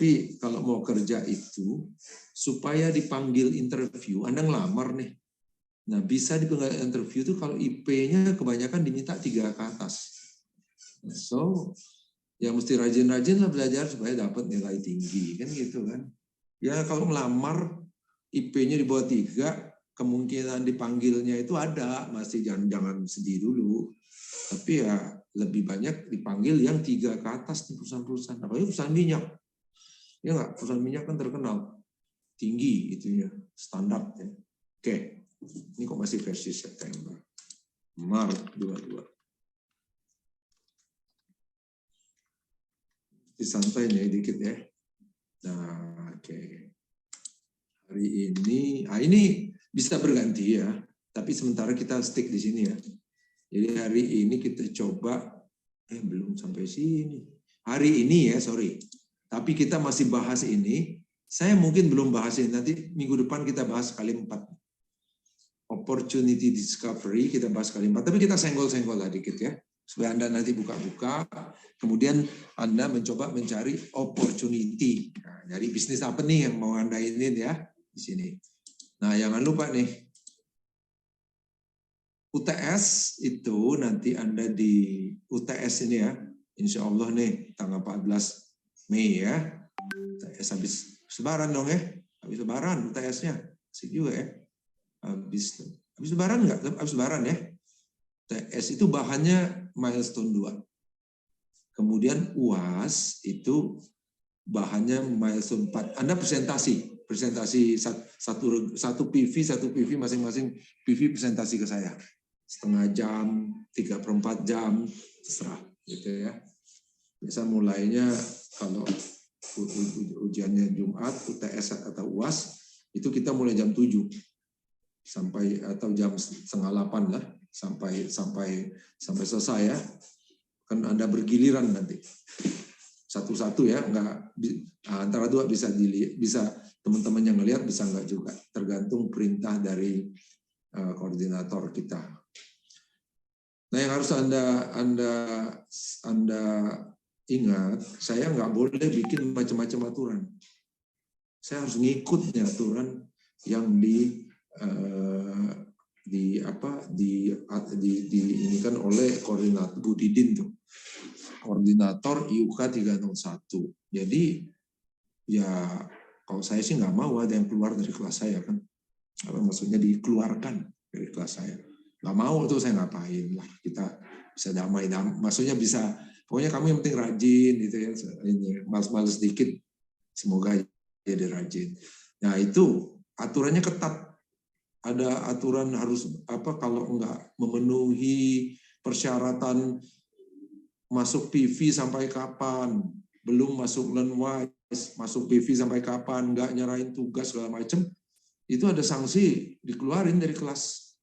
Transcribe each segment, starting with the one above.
Tapi kalau mau kerja itu, supaya dipanggil interview, Anda ngelamar nih. Nah, bisa dipanggil interview itu kalau IP-nya kebanyakan diminta 3 ke atas. So, ya mesti rajin-rajin lah belajar supaya dapat nilai tinggi. Kan gitu kan. Ya kalau melamar, IP-nya di bawah 3, kemungkinan dipanggilnya itu ada. Masih jangan sedih dulu. Tapi ya lebih banyak dipanggil yang 3 ke atas di perusahaan-perusahaan. Apalagi perusahaan minyak. Ya nggak, perusahaan minyak kan terkenal tinggi itunya, standar ya. Oke, ini kok masih versi September. Maret 22. Santai nih dikit ya. Nah, oke. Hari ini bisa berganti ya, tapi sementara kita stick di sini ya. Jadi hari ini kita coba, belum sampai sini. Hari ini ya, sorry. Tapi kita masih bahas ini. Saya mungkin belum bahas ini. Nanti minggu depan kita bahas kali 4. Opportunity discovery, kita bahas kali 4. Tapi kita senggol-senggol lah dikit ya. Supaya Anda nanti buka-buka. Kemudian Anda mencoba mencari opportunity. Nah, dari bisnis apa nih yang mau Anda ini ya. Di sini. Nah, jangan lupa nih. UTS itu nanti Anda di UTS ini ya. Insya Allah nih tanggal 14 Mei ya. UTS habis Lebaran dong ya. Habis Lebaran UTS-nya. Asik juga ya. Habis Lebaran enggak? Habis Lebaran ya. UTS itu bahannya milestone 2. Kemudian UAS itu bahannya milestone 4. Anda presentasi satu PV masing-masing PV presentasi ke saya. Setengah jam, 3/4 jam, terserah gitu ya. Biasa mulainya kalau ujiannya Jumat, UTS atau UAS, itu kita mulai jam 7 sampai atau jam 7:30 lah sampai selesai ya. Kan Anda bergiliran nanti. Satu-satu ya, enggak antara 2 bisa teman-teman yang ngelihat, bisa enggak juga. Tergantung perintah dari koordinator kita. Nah, yang harus Anda ingat, saya nggak boleh bikin macam-macam aturan. Saya harus ngikut aturan yang diinikan oleh koordinator Bu Didin tuh. Koordinator IUK 301. Jadi ya kalau saya sih nggak mau ada yang keluar dari kelas saya kan. Apa maksudnya dikeluarkan dari kelas saya. Nggak mau tuh saya ngapain lah. Kita bisa damai. Maksudnya bisa, pokoknya kamu yang penting rajin gitu ya. Ini males-males dikit, semoga jadi rajin. Nah itu aturannya ketat. Ada aturan harus kalau nggak memenuhi persyaratan masuk PV sampai kapan, belum masuk learnwise, masuk PV sampai kapan, nggak nyerahin tugas segala macam, itu ada sanksi dikeluarin dari kelas.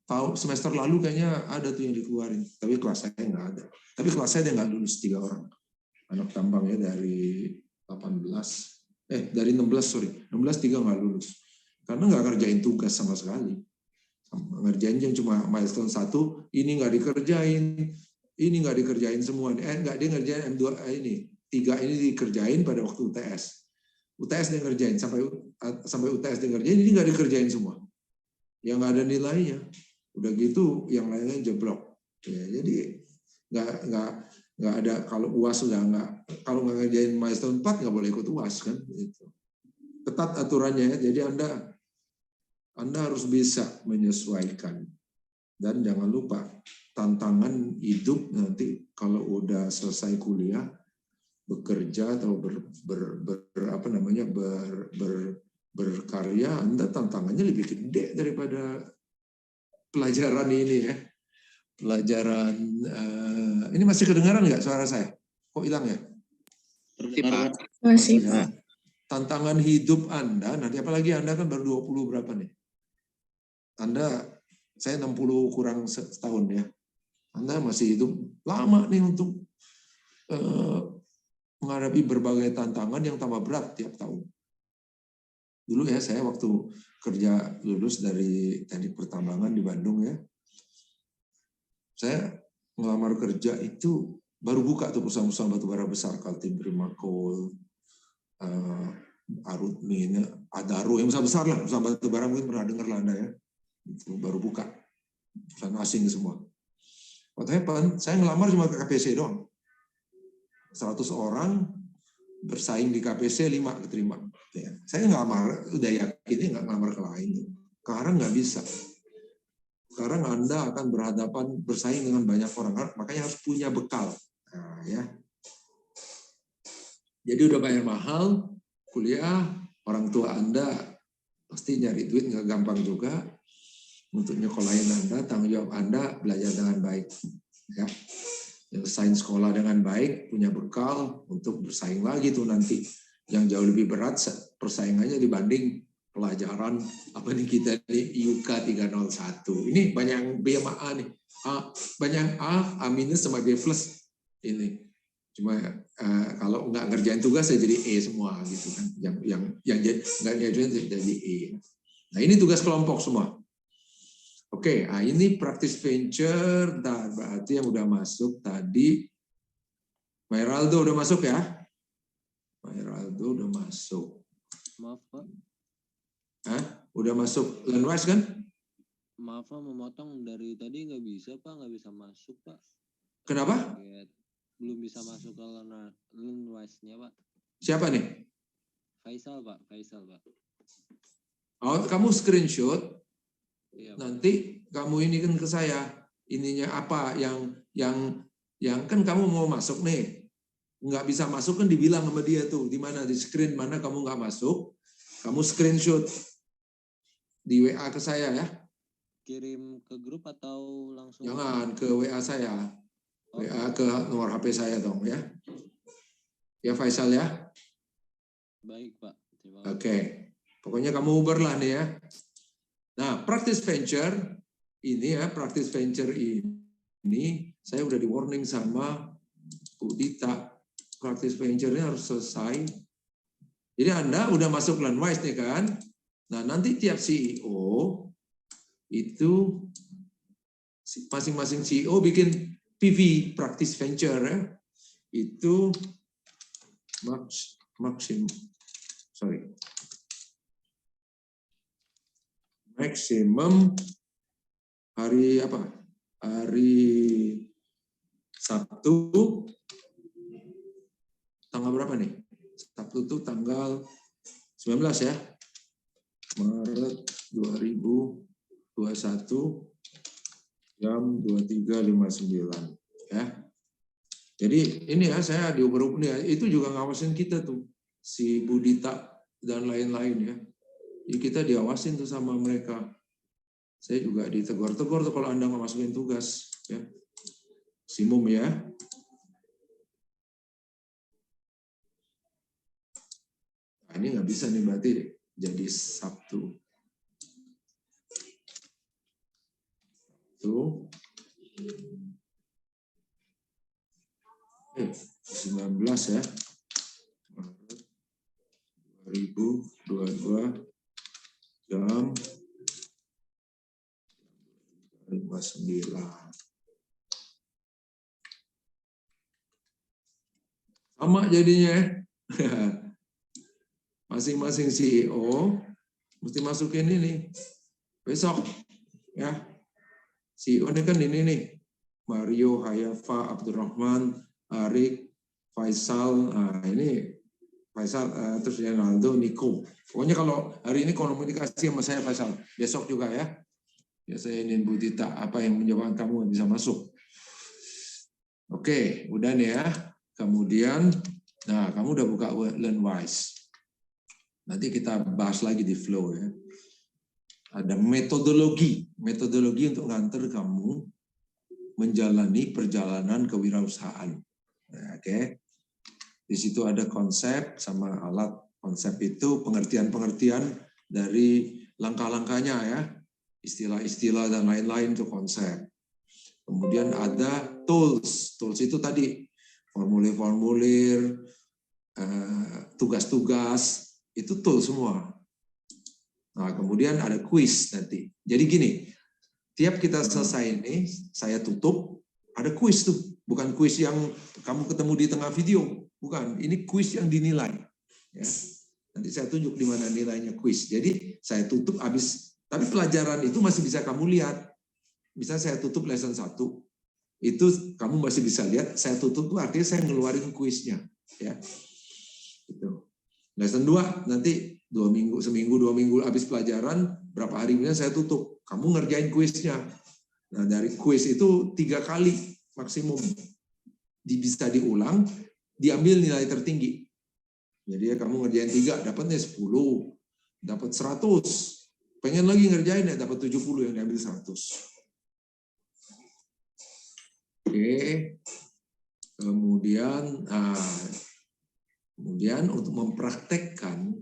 Tahu semester lalu kayaknya ada tuh yang dikeluarin, tapi kelas saya nggak ada. Tapi kelas saya nggak lulus 3 orang. Anak tambangnya dari 16 3 nggak lulus. Karena nggak kerjain tugas sama sekali. Ngerjain yang cuma milestone 1, ini nggak dikerjain semua. Nggak dia ngerjain M2 ini. 3 ini dikerjain pada waktu UTS. UTS dia ngerjain, sampai UTS dia ngerjain, ini nggak dikerjain semua. Yang nggak ada nilainya. Udah gitu yang lainnya jeblok. Ya, jadi nggak ada, kalau UAS sudah kalau nggak ngerjain milestone 4 nggak boleh ikut UAS kan. Gitu. Ketat aturannya ya. Jadi Anda harus bisa menyesuaikan. Dan jangan lupa tantangan hidup nanti kalau udah selesai kuliah, bekerja atau berkarya, Anda tantangannya lebih gede daripada pelajaran ini ya. Pelajaran ini masih kedengaran nggak suara saya? Kok hilang ya? Masih Pak. Tantangan hidup Anda nanti, apalagi Anda kan baru 20 berapa nih? Saya 60 kurang setahun ya. Anda masih hidup lama nih untuk menghadapi berbagai tantangan yang tambah berat tiap tahun. Dulu ya saya waktu kerja lulus dari teknik pertambangan di Bandung ya, saya ngelamar kerja itu baru buka tuh perusahaan-perusahaan batubara besar, Kaltim, Primakol, Arutmin, Adaro yang besar lah, perusahaan batu bara mungkin pernah dengar lah Anda ya. Itu baru buka, perusahaan asing semua. What happened? Saya ngelamar cuma ke KPC doang. 100 orang bersaing di KPC 5 keterima. Ya. Saya ngelamar, udah yakin nggak ngelamar ke lain. Sekarang nggak bisa. Sekarang Anda akan bersaing dengan banyak orang, makanya harus punya bekal. Nah, ya. Jadi udah bayar mahal, kuliah, orang tua Anda pasti nyari duit nggak gampang juga. Untuk nyekolahin Anda, tanggung jawab Anda belajar dengan baik. Ya. Nyelesain sekolah dengan baik, punya bekal untuk bersaing lagi tuh nanti. Yang jauh lebih berat persaingannya dibanding pelajaran apa nih kita nih IUK 301. Ini banyak B sama A nih. Banyak A minus sama B plus ini. Cuma kalau nggak ngerjain tugas saya jadi E semua gitu kan. Yang nggak ngerjain jadi E. Nah ini tugas kelompok semua. Oke, nah ini practice venture, berarti yang udah masuk tadi. Mayraldo udah masuk ya? Mayraldo udah masuk. Maaf Pak. Hah? Udah masuk Learnwise kan? Maaf Pak, memotong dari tadi nggak bisa Pak, nggak bisa masuk Pak. Kenapa? Belum bisa masuk ke Learnwise-nya Pak. Siapa nih? Faisal Pak. Oh, kamu screenshot. Iya, nanti kamu ini kan ke saya. Ininya apa yang kan kamu mau masuk nih. Nggak bisa masuk kan dibilang sama dia tuh. Di mana di screen mana kamu nggak masuk. Kamu screenshot di WA ke saya ya. Kirim ke grup atau langsung? Jangan, ke WA saya. WA ke nomor HP saya dong ya. Ya Faisal ya. Baik Pak. Terima kasih. Oke. Pokoknya kamu Uber lah nih ya. Nah, practice venture ini ya, practice venture ini saya udah di warning sama Bu Dita. Practice venture-nya harus selesai. Jadi Anda udah masuk Learnwise nih kan. Nah, nanti tiap CEO itu masing-masing CEO bikin PV, practice venture ya. Itu maksimum hari apa? Hari Sabtu tanggal berapa nih? Sabtu itu tanggal 19 ya. Maret 2021 jam 23.59 ya. Jadi ini ya saya diuber-uber ya, itu juga ngawasin kita tuh si Budita dan lain-lain ya. Jadi kita diawasin tuh sama mereka. Saya juga ditegur-tegur tuh kalau Anda nggak masukin tugas ya. Simum ya. Nah, ini nggak bisa nih berarti jadi Sabtu. Tuh. 19 ya. Maret 2022 jam 59. Sama jadinya. Masing-masing CEO mesti masukin ini. Besok ya. CEO ini kan ini nih. Mario, Hayafa, Abdurrahman, Arik, Faisal. Nah, ini Faisal, terus Ronaldo, Nico. Pokoknya kalau hari ini komunikasi sama saya Faisal. Besok juga ya. Ya saya ingin Bu Tita, apa yang menyebabkan kamu bisa masuk. Oke, udah nih ya. Kemudian, nah kamu udah buka Learnwise. Nanti kita bahas lagi di flow ya. Ada metodologi untuk nganter kamu menjalani perjalanan kewirausahaan. Nah, oke. Di situ ada konsep sama alat. Konsep itu pengertian-pengertian dari langkah-langkahnya ya. Istilah-istilah dan lain-lain itu konsep. Kemudian ada tools. Tools itu tadi formulir-formulir, tugas-tugas, itu tools semua. Nah, kemudian ada quiz nanti. Jadi gini, tiap kita selesai ini, saya tutup, ada quiz tuh. Bukan quiz yang kamu ketemu di tengah video. Bukan, ini quiz yang dinilai. Ya. Nanti saya tunjuk di mana nilainya kuis. Jadi saya tutup habis, tapi pelajaran itu masih bisa kamu lihat. Misalnya saya tutup lesson 1, itu kamu masih bisa lihat, saya tutup itu artinya saya ngeluarin kuisnya. Ya. Gitu. Lesson 2, nanti 2 minggu, seminggu, 2 minggu habis pelajaran, berapa hari kemudian saya tutup. Kamu ngerjain kuisnya. Nah, dari kuis itu 3 kali maksimum. Bisa diulang, diambil nilai tertinggi. Jadi ya kamu ngerjain 3, dapatnya 10, dapat 100. Pengen lagi ngerjain ya dapat 70 yang diambil 100. Oke. Kemudian untuk mempraktekkan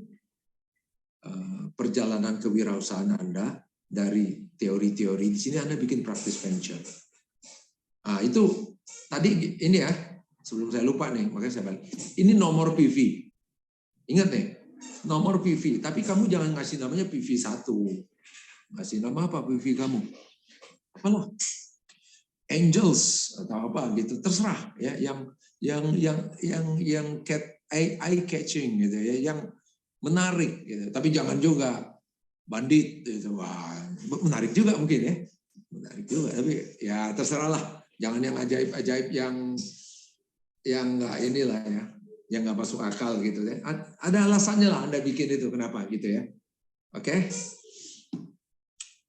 perjalanan kewirausahaan Anda dari teori-teori, di sini Anda bikin practice venture. Itu tadi ini ya, sebelum saya lupa nih, makanya saya balik. Ini nomor PV. Ingat nih, nomor PV, tapi kamu jangan ngasih namanya PV1. Ngasih nama apa PV kamu? Apalah. Angels atau apa gitu, terserah ya, yang eye catching gitu ya, yang menarik gitu. Tapi jangan juga bandit gitu. Wah, menarik juga mungkin ya. Menarik juga, tapi ya terserah lah. Jangan yang ajaib-ajaib yang nggak inilah ya, yang nggak masuk akal gitu ya. Ada alasannya lah Anda bikin itu kenapa gitu ya. Oke.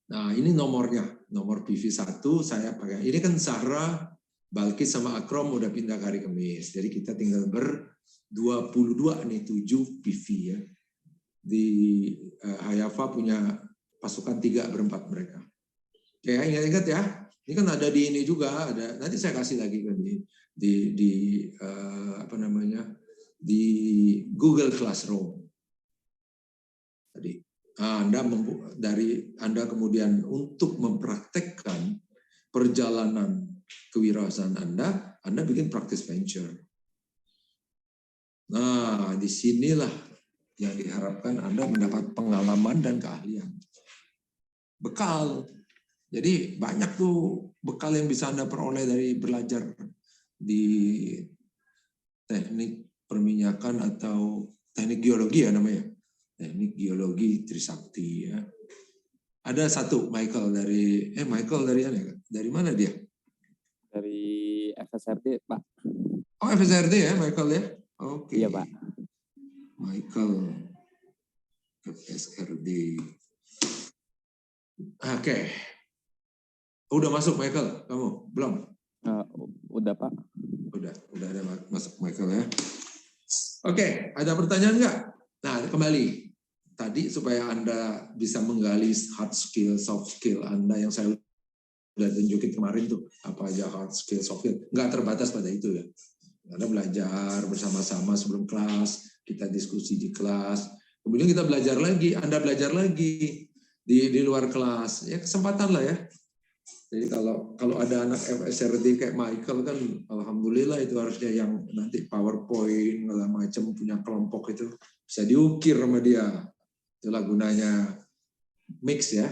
Nah, ini nomornya, nomor PV1 saya pakai. Ini kan Zahra, Balkis sama Akrom udah pindah ke hari Kamis. Jadi kita tinggal ber-22 nih, 7 PV ya. Di Hayafa punya pasukan 3 berempat mereka. Oke, ingat-ingat ya. Ini kan ada di ini juga, ada. Nanti saya kasih lagi kan di apa namanya? Di Google Classroom. Tadi. Anda kemudian untuk mempraktekkan perjalanan kewirausahaan Anda bikin practice venture. Nah, disinilah yang diharapkan Anda mendapat pengalaman dan keahlian. Bekal. Jadi banyak tuh bekal yang bisa Anda peroleh dari belajar di teknik perminyakan atau teknik geologi ya namanya. Teknik geologi Trisakti ya. Ada satu Michael dari mana dia? Dari FSRD, Pak. Oh, FSRD ya Michael ya. Oke. Iya, Pak. Michael FSRD. Oke. Udah masuk Michael, kamu belum? Udah, Pak. Udah ada masuk Michael ya. Oke, ada pertanyaan nggak? Nah, kembali. Tadi supaya Anda bisa menggali hard skill, soft skill Anda yang saya udah tunjukin kemarin tuh, apa aja hard skill, soft skill. Nggak terbatas pada itu ya. Anda belajar bersama-sama sebelum kelas, kita diskusi di kelas. Kemudian kita belajar lagi, Anda belajar lagi di luar kelas. Ya kesempatan lah ya. Jadi kalau ada anak FSRD kayak Michael kan, alhamdulillah itu harusnya yang nanti PowerPoint segala macam punya kelompok itu bisa diukir sama dia. Itulah gunanya mix ya.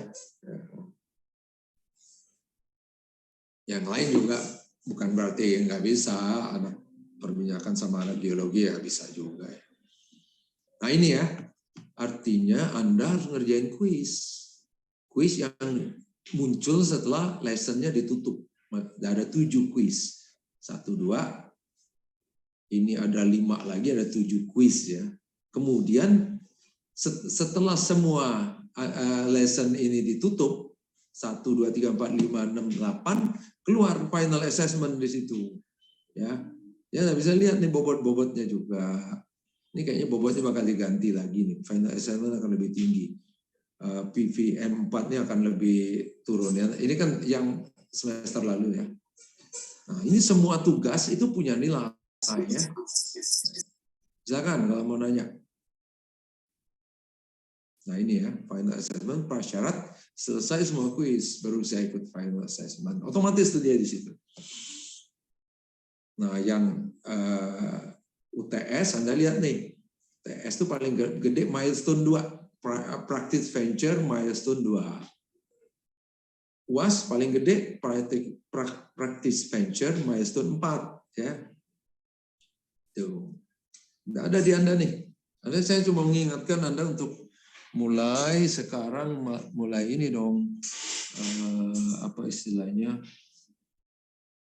Yang lain juga bukan berarti nggak bisa, anak perminyakan sama anak geologi ya bisa juga. Nah ini ya, artinya Anda harus ngerjain kuis. Kuis yang muncul setelah lessonnya ditutup. Ada 7 kuis. 1, 2, ini ada 5 lagi, ada 7 kuis ya. Kemudian setelah semua lesson ini ditutup, 1, 2, 3, 4, 5, 6, 8, keluar final assessment di situ. Ya bisa lihat nih bobot-bobotnya juga. Ini kayaknya bobotnya bakal diganti lagi nih. Final assessment akan lebih tinggi. PVM 4-nya akan lebih turun. Ya. Ini kan yang semester lalu ya. Nah, ini semua tugas itu punya nilai. Ya. Silakan kalau mau nanya. Nah ini ya, final assessment prasyarat selesai semua kuis baru saya ikut final assessment. Otomatis tuh dia di situ. Nah yang UTS Anda lihat nih, UTS itu paling gede milestone 2, practice venture milestone 2. UAS paling gede practice venture milestone 4 ya. Tuh. Nggak ada di Anda nih. Ada saya cuma mengingatkan Anda untuk mulai sekarang, mulai ini dong, apa istilahnya,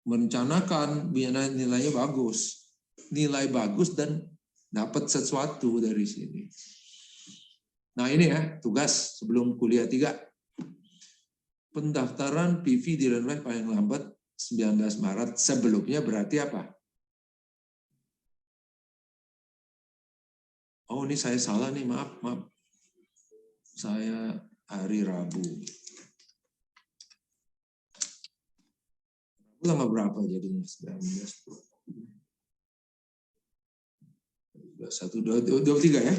merencanakan nilainya bagus. Nilai bagus dan dapat sesuatu dari sini. Nah ini ya, tugas sebelum kuliah 3. Pendaftaran PV di LearnWise paling lambat 19 Maret. Sebelumnya berarti apa? Oh ini saya salah nih, maaf. Saya hari Rabu. Tanggal berapa jadinya? 23 ya.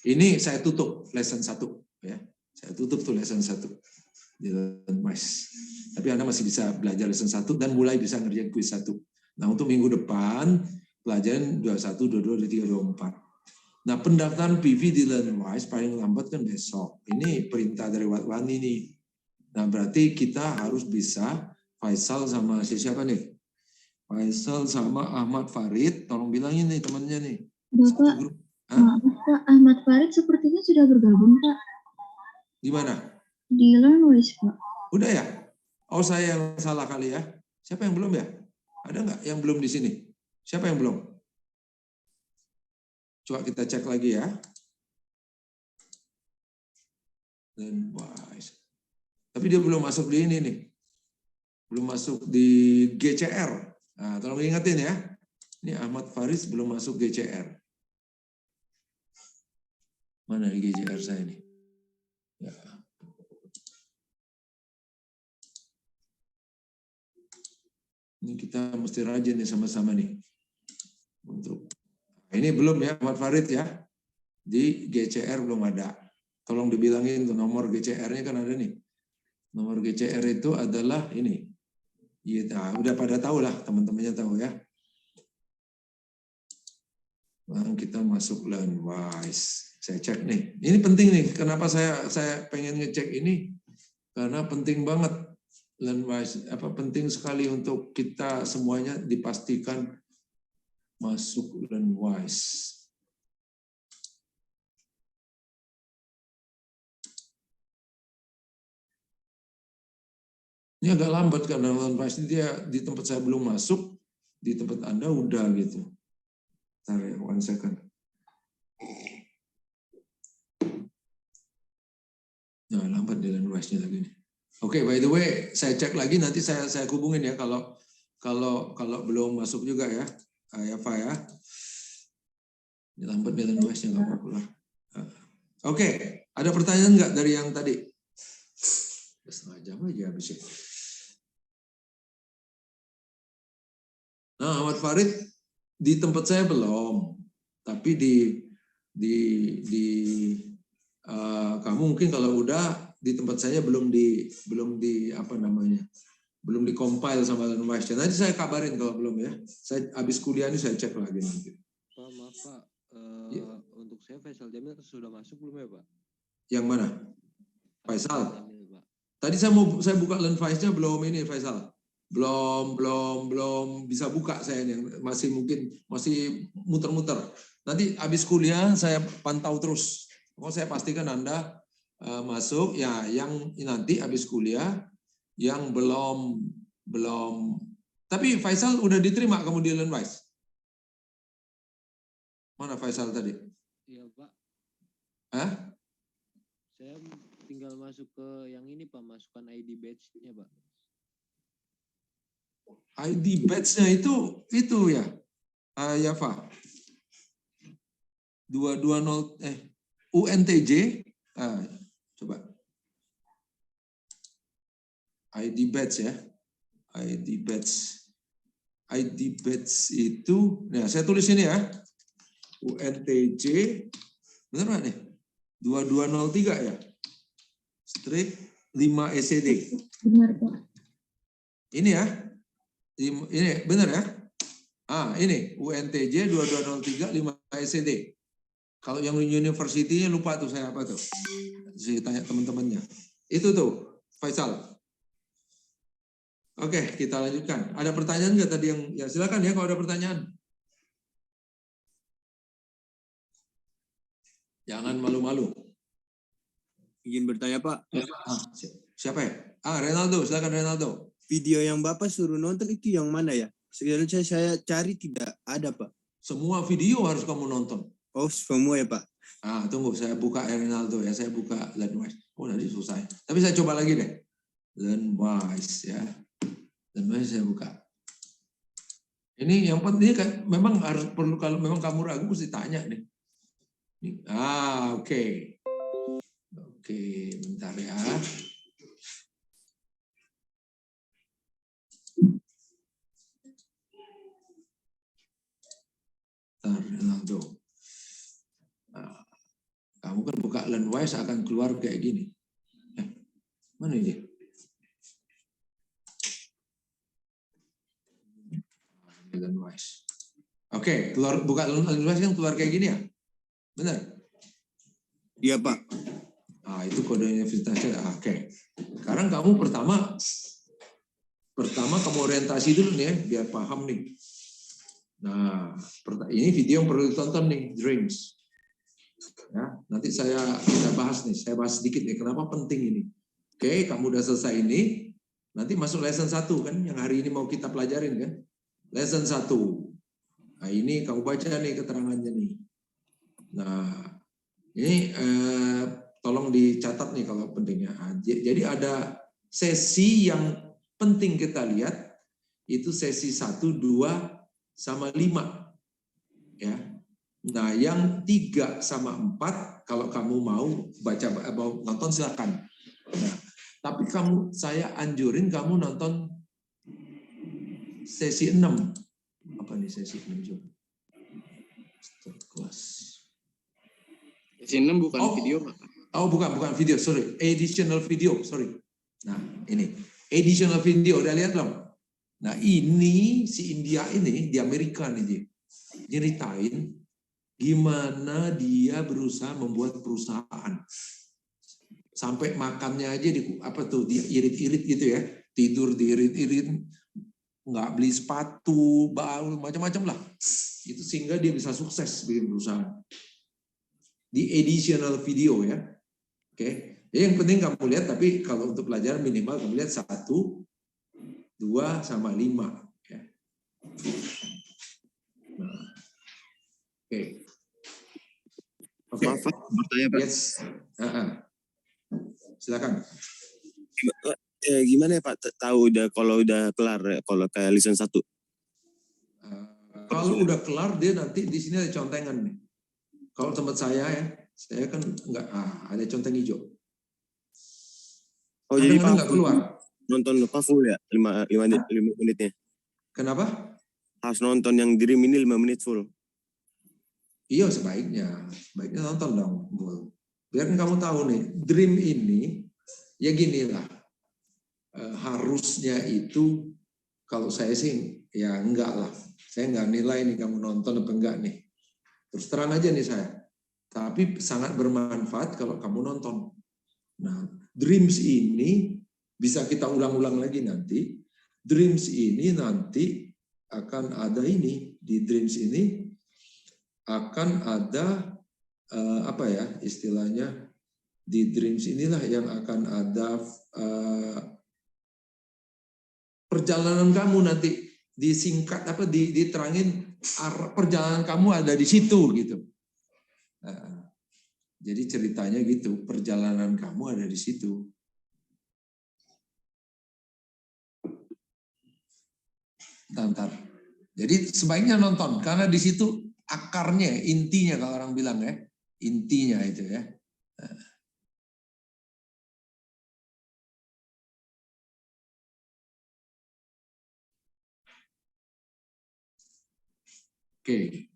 Ini saya tutup lesson 1 ya. Saya tutup tuh lesson 1 di LearnWise. Tapi Anda masih bisa belajar lesson 1 dan mulai bisa ngerjain kuis 1. Nah, untuk minggu depan pelajaran 21, 22, 23, 24. Nah, pendaftaran PV di LearnWise paling lambat kan besok. Ini perintah dari Watwani nih. Nah, berarti kita harus bisa Faisal sama siapa nih? Faisal sama Ahmad Farid, tolong bilangin nih temannya nih. Bapak, maaf Pak, Ahmad Farid sepertinya sudah bergabung Pak. Di mana? Di LearnWise Pak. Udah ya? Oh saya yang salah kali ya. Siapa yang belum ya? Ada nggak yang belum di sini? Siapa yang belum? Coba kita cek lagi ya. LearnWise. Tapi dia belum masuk di ini nih. Belum masuk di GCR. Nah, tolong ingetin ya. Ini Ahmad Faris belum masuk GCR. Mana di GCR saya ini? Ya. Ini kita mesti rajin nih sama-sama nih. Untuk ini belum ya Ahmad Farid ya. Di GCR belum ada. Tolong dibilangin tuh nomor GCR-nya kan ada nih. Nomor GCR itu adalah ini. Ya, nah, udah pada tahu lah, teman-temannya tahu ya. Nah, kita masuk LearnWise. Saya cek nih. Ini penting nih. Kenapa saya pengen ngecek ini? Karena penting banget LearnWise. Penting sekali untuk kita semuanya dipastikan masuk LearnWise. Ini agak lambat karena LearnWise dia di tempat saya belum masuk, di tempat Anda udah gitu. Bentar ya, 1 second. Nah, lambat di LearnWise-nya lagi nih. Oke, by the way, saya cek lagi nanti saya hubungin ya kalau belum masuk juga ya, Pak ya. Ini lambat di LearnWise-nya nggak apa-apa lah. Oke, ada pertanyaan nggak dari yang tadi? Setengah jam aja habis ya. Nah, Ahmad Farid di tempat saya belum, tapi kamu mungkin kalau udah di tempat saya belum di compile sama LearnWise. Nanti saya kabarin kalau belum ya. Saya habis kuliah ini saya cek lagi nanti. Pak, maaf Pak, untuk saya Faisal Jamil sudah masuk belum ya Pak? Yang mana? Faisal. Jamil, Pak. Tadi saya buka LearnWise-nya belum ini Faisal. Belum bisa buka saya ini, masih muter-muter. Nanti habis kuliah saya pantau terus. Pokoknya saya pastikan Anda masuk ya, yang nanti habis kuliah yang belum. Tapi Faisal udah diterima kamu di LearnWise? Mana Faisal tadi? Iya Pak. Hah? Saya tinggal masuk ke yang ini Pak, masukkan ID badge-nya Pak. ID badge-nya itu ya. Ya Pak. 220 UNTJ. Coba. ID badge ya. ID badge itu, nah saya tulis ini ya. UNTJ, benar nggak nih? 2203 ya? Strip 5 ECD. Benar Pak. Ini ya? Ini benar ya? Ini UNTJ 2203 5 ECD. Kalau yang university-nya lupa tuh saya apa tuh? Saya tanya teman-temannya. Itu tuh, Faisal. Oke, kita lanjutkan. Ada pertanyaan nggak tadi yang? Ya silakan ya kalau ada pertanyaan. Jangan malu-malu. Izin bertanya Pak, Siapa ya? Renaldo, silakan Renaldo. video yang Bapak suruh nonton itu yang mana ya? Sekarang saya cari tidak ada Pak. Semua video harus kamu nonton. Oh semua ya Pak. Tunggu, saya buka Renaldo ya, saya buka Learnwise. Oh, nanti selesai. Tapi saya coba lagi deh. Learnwise ya. Learnwise saya buka. Ini yang penting kan memang harus perlu, kalau memang kamu ragu mesti tanya nih. Oke. Oke, bentar ya. Renaldo. Kamu kan buka Learnwise akan keluar kayak gini. Mana ini? Learnwise. Oke, keluar, buka Learnwise kan keluar kayak gini ya? Benar? Iya Pak. Itu kode universitasnya. Oke. Sekarang kamu pertama kamu orientasi dulu nih ya, biar paham nih. Nah, ini video yang perlu ditonton nih, Dreams. Ya, nanti kita bahas nih, saya bahas sedikit nih, kenapa penting ini. Oke, kamu udah selesai ini, nanti masuk lesson 1 kan, yang hari ini mau kita pelajarin kan. Lesson 1. Nah, ini kamu baca nih keterangannya nih. Nah, ini tolong dicatat nih kalau pentingnya. Jadi ada sesi yang penting kita lihat, itu sesi 1, 2, sama 5. Ya. Nah, yang 3 sama 4 kalau kamu mau mau nonton silakan. Nah, tapi saya anjurin kamu nonton sesi 6. Apa nih sesi 6 coba? Start class. Sesi 6 bukan video, Pak. Oh, bukan video, sorry. Additional video, sorry. Nah, ini additional video, udah lihat belum? Nah, ini si India ini di Amerika nih dia. Nyeritain gimana dia berusaha membuat perusahaan. Sampai makannya aja diirit-irit gitu ya. Tidur diirit-irit, nggak beli sepatu, bau, macam-macam lah. Itu sehingga dia bisa sukses bikin perusahaan. Di additional video ya. Oke. Jadi yang penting kamu lihat, tapi kalau untuk pelajaran minimal kamu lihat 1, 2, sama 5. Ya. Nah. Oke. Oke. Maaf Pak, bertanya Pak. Yes. Silakan. Gimana ya Pak tahu kalau udah kelar ya, kalau kayak lesson 1? Kalau udah kelar dia nanti di sini ada contengan nih. Kalau tempat saya ya, saya kan enggak ada conteng hijau. Oh jadi Pak enggak keluar. Nonton full ya 5 menitnya. Kenapa? Harus nonton yang Dream ini 5 menit full. Iya sebaiknya nonton dong full. Biar kamu tahu nih, Dream ini ya gini lah. Harusnya itu kalau saya sih ya enggak lah. Saya enggak nilai nih kamu nonton apa enggak nih. Terus terang aja nih saya. Tapi sangat bermanfaat kalau kamu nonton. Nah, Dreams ini bisa kita ulang-ulang lagi nanti. Dreams ini nanti akan ada ini. Di Dreams ini akan ada apa ya istilahnya. Di Dreams inilah yang akan ada perjalanan kamu nanti disingkat diterangin perjalanan kamu ada di situ gitu. Jadi ceritanya gitu, perjalanan kamu ada di situ. Ntar. Jadi sebaiknya nonton karena di situ akarnya, intinya kalau orang bilang ya, intinya itu ya. Oke.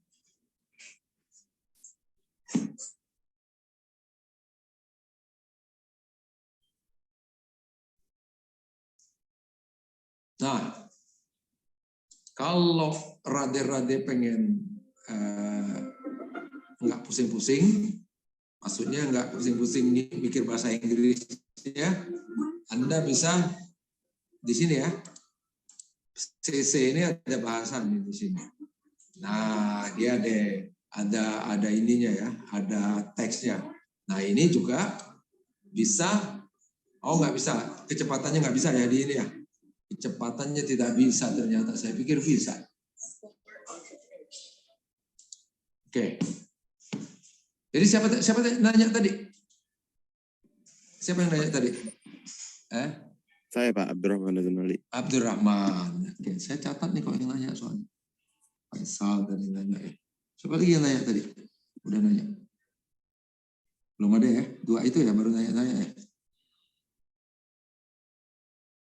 Nah, kalau rade-rade pengen nggak pusing-pusing, maksudnya nggak pusing-pusing mikir bahasa Inggrisnya, Anda bisa di sini ya. CC ini ada bahasan di sini. Nah, dia deh. ada ininya ya, ada teksnya. Nah ini juga bisa, nggak bisa, kecepatannya nggak bisa ya di ini ya. Kecepatannya tidak bisa ternyata, saya pikir bisa. Oke. Jadi siapa nanya tadi? Siapa yang nanya tadi? Saya Pak Abdurrahman Azunali. Abdurrahman. Oke, saya catat nih kalau yang nanya soalnya. Faisal tadi nanya ya. Siapa lagi yang nanya tadi? Udah nanya. Belum ada ya? 2 itu ya baru nanya-nanya ya.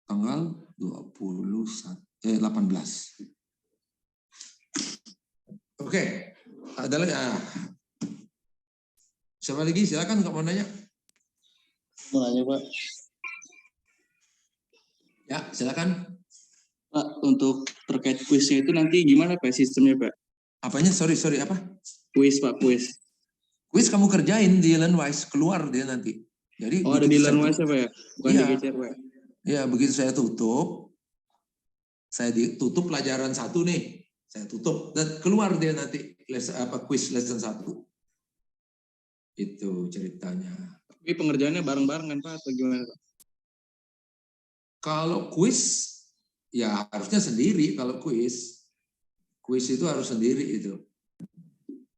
Tanggal 18. Oke. Ada lagi. Siapa lagi? Silakan kalau mau nanya. Mau nanya Pak. Ya, silakan. Pak, untuk terkait kuisnya itu nanti gimana Pak sistemnya Pak? Apanya? Sorry, apa? Kuis Pak, kuis. Kuis kamu kerjain di Learnwise, keluar dia nanti. Jadi ada di Learnwise ya Pak ya? Bukan iya, di GCR Pak? Iya, begitu saya tutup pelajaran 1 nih. Saya tutup dan keluar dia nanti kuis lesson 1. Itu ceritanya. Tapi pengerjaannya bareng-bareng kan Pak atau gimana Pak? Kalau kuis ya harusnya sendiri. Kalau kuis itu harus sendiri itu.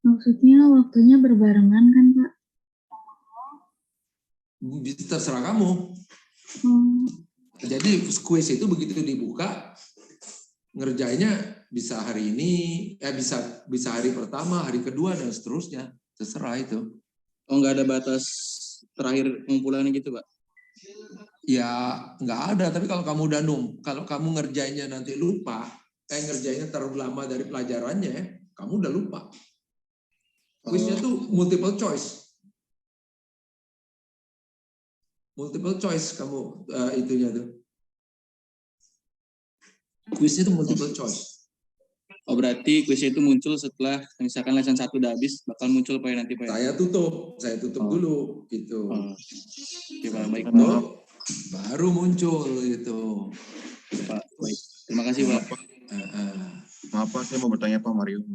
Maksudnya waktunya berbarengan kan Pak? Terserah kamu. Jadi kuis itu begitu dibuka, ngerjainnya bisa hari ini, bisa hari pertama, hari kedua dan seterusnya. Terserah itu. Oh nggak ada batas terakhir pengumpulannya gitu Pak? Ya nggak ada, tapi kalau kamu kalau kamu ngerjainnya nanti lupa, ngerjainnya terlalu lama dari pelajarannya, kamu udah lupa. Kuisnya tuh multiple choice. Multiple choice kamu itunya tuh. Kuisnya tuh multiple choice. Oh berarti kuisnya itu muncul setelah misalkan lesson 1 udah habis, bakal muncul Pak ya nanti Pak? Saya tutup dulu gitu. Oke Pak, baik. Baru muncul itu. Pak, baik. Terima kasih Pak. Maaf Pak, saya mau bertanya Pak Mario,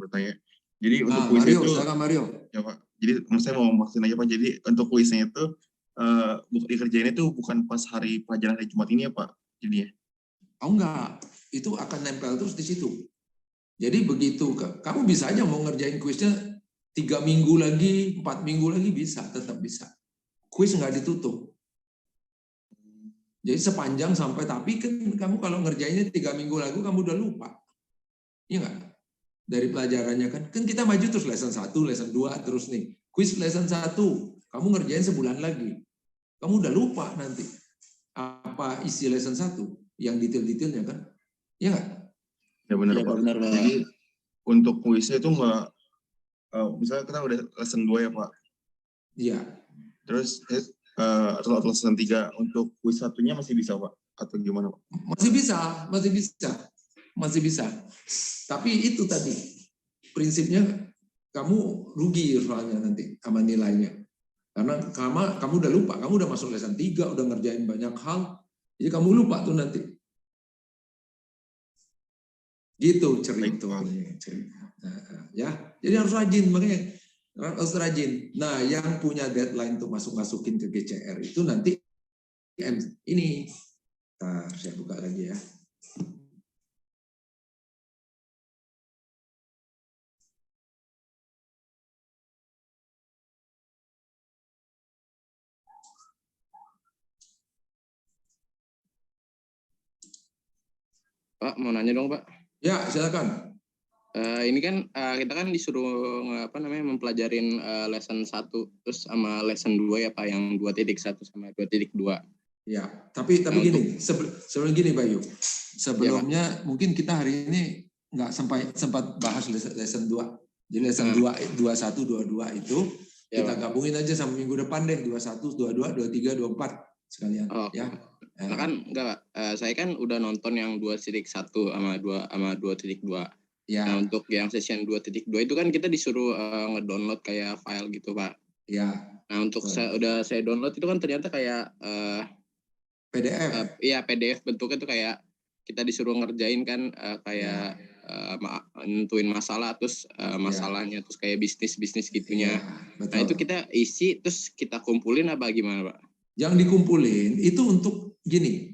Jadi untuk Mario, kuisnya itu, silakan Mario. Ya Pak. Jadi saya mau maksudin aja Pak. Jadi untuk kuisnya itu dikerjainnya itu bukan pas hari pelajaran hari Jumat ini ya Pak. Jadi ya. Oh enggak, itu akan nempel terus di situ. Jadi begitu, kamu bisa aja mau ngerjain kuisnya 3 minggu lagi, 4 minggu lagi bisa, tetap bisa. Kuis nggak ditutup. Jadi sepanjang sampai, tapi kan kamu kalau ngerjainnya 3 minggu lagi, kamu udah lupa. Iya nggak? Dari pelajarannya kan kita maju terus lesson 1, lesson 2, terus nih. Kuis lesson 1, kamu ngerjain sebulan lagi. Kamu udah lupa nanti. Apa isi lesson 1, yang detail-detailnya kan? Iya nggak? Ya benar Ya, Pak. benar, Pak. Jadi untuk kuisnya itu nggak, misalnya kita udah lesson 2 ya Pak. Iya. Terus atau lesson 3 untuk kuis satunya masih bisa Pak? Atau gimana Pak? Masih bisa. Tapi itu tadi, prinsipnya kamu rugi soalnya nanti sama nilainya. Karena kamu udah lupa, kamu udah masuk lesson 3, udah ngerjain banyak hal, jadi kamu lupa tuh nanti. Gitu ceritanya. Ya, jadi harus rajin, makanya harus rajin. Nah, yang punya deadline untuk masukin ke GCR itu nanti ini. Ntar saya buka lagi ya. Pak, mau nanya dong Pak. Ya, silakan. Ini kan kita kan disuruh mempelajarin lesson 1 terus sama lesson 2 ya Pak, yang 2.1 sama 2.2. Ya, tapi gini, sebelum gini Bayu. Sebelumnya ya, mungkin kita hari ini nggak sempat bahas lesson 2. Jadi lesson 2, 21, 22 itu ya, kita gabungin aja sama minggu depan deh, 21, 22, 23, 24 sekalian. Ya. Nah kan enggak, saya kan udah nonton yang 2.1 sama 2.2. Ya. Nah untuk yang session 2.2 itu kan kita disuruh ngedownload kayak file gitu Pak. Ya. Nah untuk saya download itu kan ternyata kayak PDF. Iya PDF bentuknya tuh kayak kita disuruh ngerjain kan kayak nentuin masalah, terus masalahnya, terus kayak bisnis gitunya. Betul. Nah itu kita isi, terus kita kumpulin apa gimana, Pak? Yang dikumpulin itu untuk gini,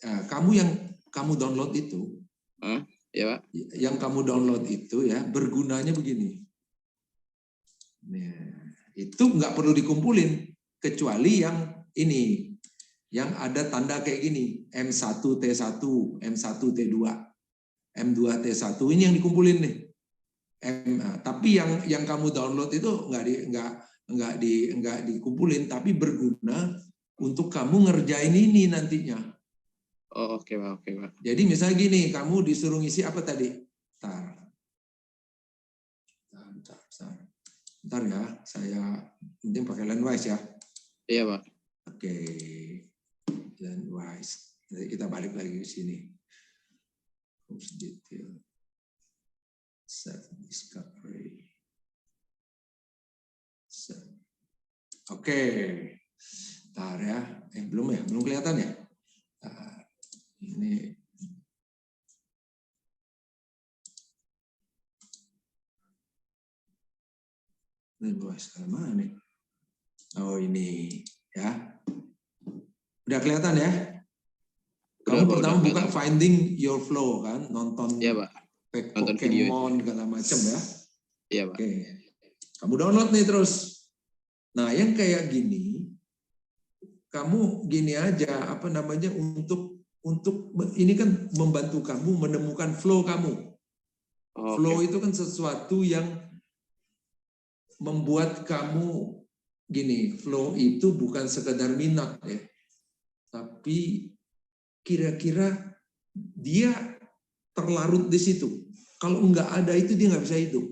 kamu yang kamu download itu, ya Pak? Yang kamu download itu ya bergunanya begini. Nah, itu nggak perlu dikumpulin kecuali yang ini, yang ada tanda kayak gini, M1T1, M1T2, M2T1 ini yang dikumpulin nih. Tapi yang kamu download itu nggak dikumpulin, tapi berguna untuk kamu ngerjain ini nantinya. Oh, oke Pak. Jadi misalnya gini, kamu disuruh ngisi apa tadi? Bentar ya, saya penting pakai Landwise ya. Iya Pak. Oke, Landwise. Jadi kita balik lagi ke sini. Course detail, set discovery. Set. Oke, bentar ya. Belum kelihatan ya. Ini Landwise mana nih? Oh ini ya. Udah kelihatan ya? Kamu pertama buka finding your flow kan, nonton ya, Pak. Nonton Pokemon segala macam ya. Iya Pak. Oke. Kamu download nih terus. Nah yang kayak gini, kamu gini aja untuk ini kan membantu kamu menemukan flow kamu. Flow itu kan sesuatu yang membuat kamu gini, flow itu bukan sekedar minat ya, tapi kira-kira dia terlarut di situ. Kalau nggak ada itu dia nggak bisa hidup.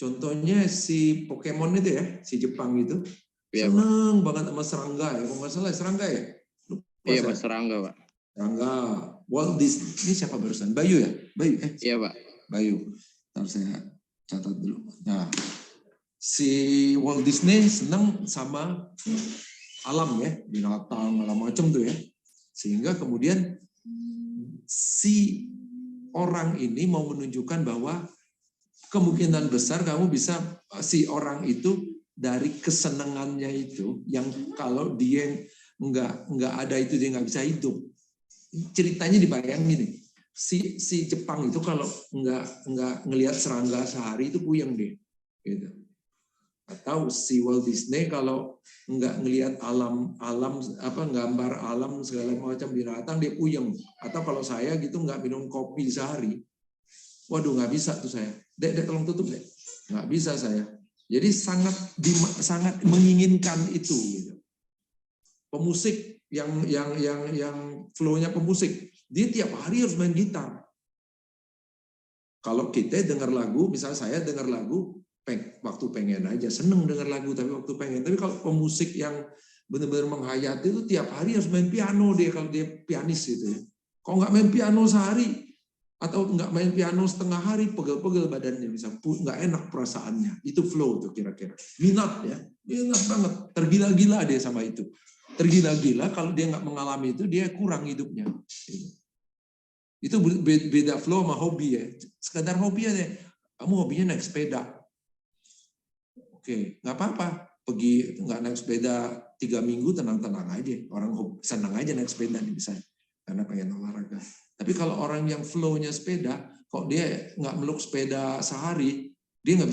Contohnya si Pokemon itu ya, si Jepang itu seneng banget sama serangga ya. Kalau nggak salah serangga ya. Iya Pak, serangga Pak. Serangga. Walt Disney. Ini siapa barusan? Bayu ya? Bayu. Iya Pak. Bayu. Ntar saya catat dulu. Nah, si Walt Disney senang sama alam ya, binatang, alam macam tuh ya. Sehingga kemudian si orang ini mau menunjukkan bahwa kemungkinan besar kamu bisa, si orang itu dari kesenangannya itu, yang kalau dia nggak ada itu dia nggak bisa hidup. Ceritanya dibayangin nih, si Jepang itu kalau nggak ngelihat serangga sehari itu puyeng deh, gitu. Atau si Walt Disney kalau nggak ngelihat alam gambar alam segala macam binatang dia puyeng. Atau kalau saya gitu nggak minum kopi sehari, waduh nggak bisa tuh saya. Dek tolong tutup deh, nggak bisa saya. Jadi sangat menginginkan itu. Gitu. Pemusik yang flow-nya pemusik, dia tiap hari harus main gitar. Kalau kita dengar lagu, misalnya saya dengar lagu, waktu pengen aja, seneng dengar lagu, tapi waktu pengen. Tapi kalau pemusik yang benar-benar menghayati itu tiap hari harus main piano dia, kalau dia pianis gitu ya. Kalau nggak main piano sehari, atau nggak main piano setengah hari, pegel-pegel badannya, misalnya nggak enak perasaannya. Itu flow tuh kira-kira. Minat ya, minat banget. Tergila-gila dia sama itu. Tergila-gila kalau dia nggak mengalami itu, dia kurang hidupnya. Itu beda flow sama hobi ya. Sekadar hobi aja. Kamu hobinya naik sepeda. Oke, nggak apa-apa. Pergi nggak naik sepeda 3 minggu tenang-tenang aja. Orang senang aja naik sepeda nih misalnya. Karena pengen olahraga. Tapi kalau orang yang flow-nya sepeda, kok dia nggak meluk sepeda sehari, dia nggak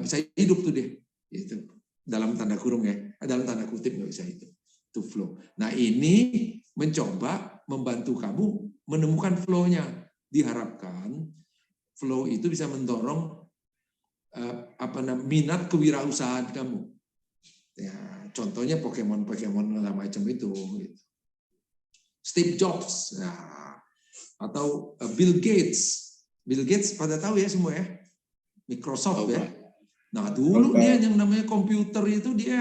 bisa hidup tuh dia. Gitu. Dalam tanda kurung ya, dalam tanda kutip nggak bisa hidup. Itu flow. Nah ini mencoba membantu kamu menemukan flow-nya. Diharapkan flow itu bisa mendorong minat kewirausahaan kamu. Ya, contohnya Pokemon macam itu. Gitu. Steve Jobs, atau Bill Gates. Bill Gates pada tahu ya semua ya, Microsoft ya. Nah dulu dia yang namanya komputer itu dia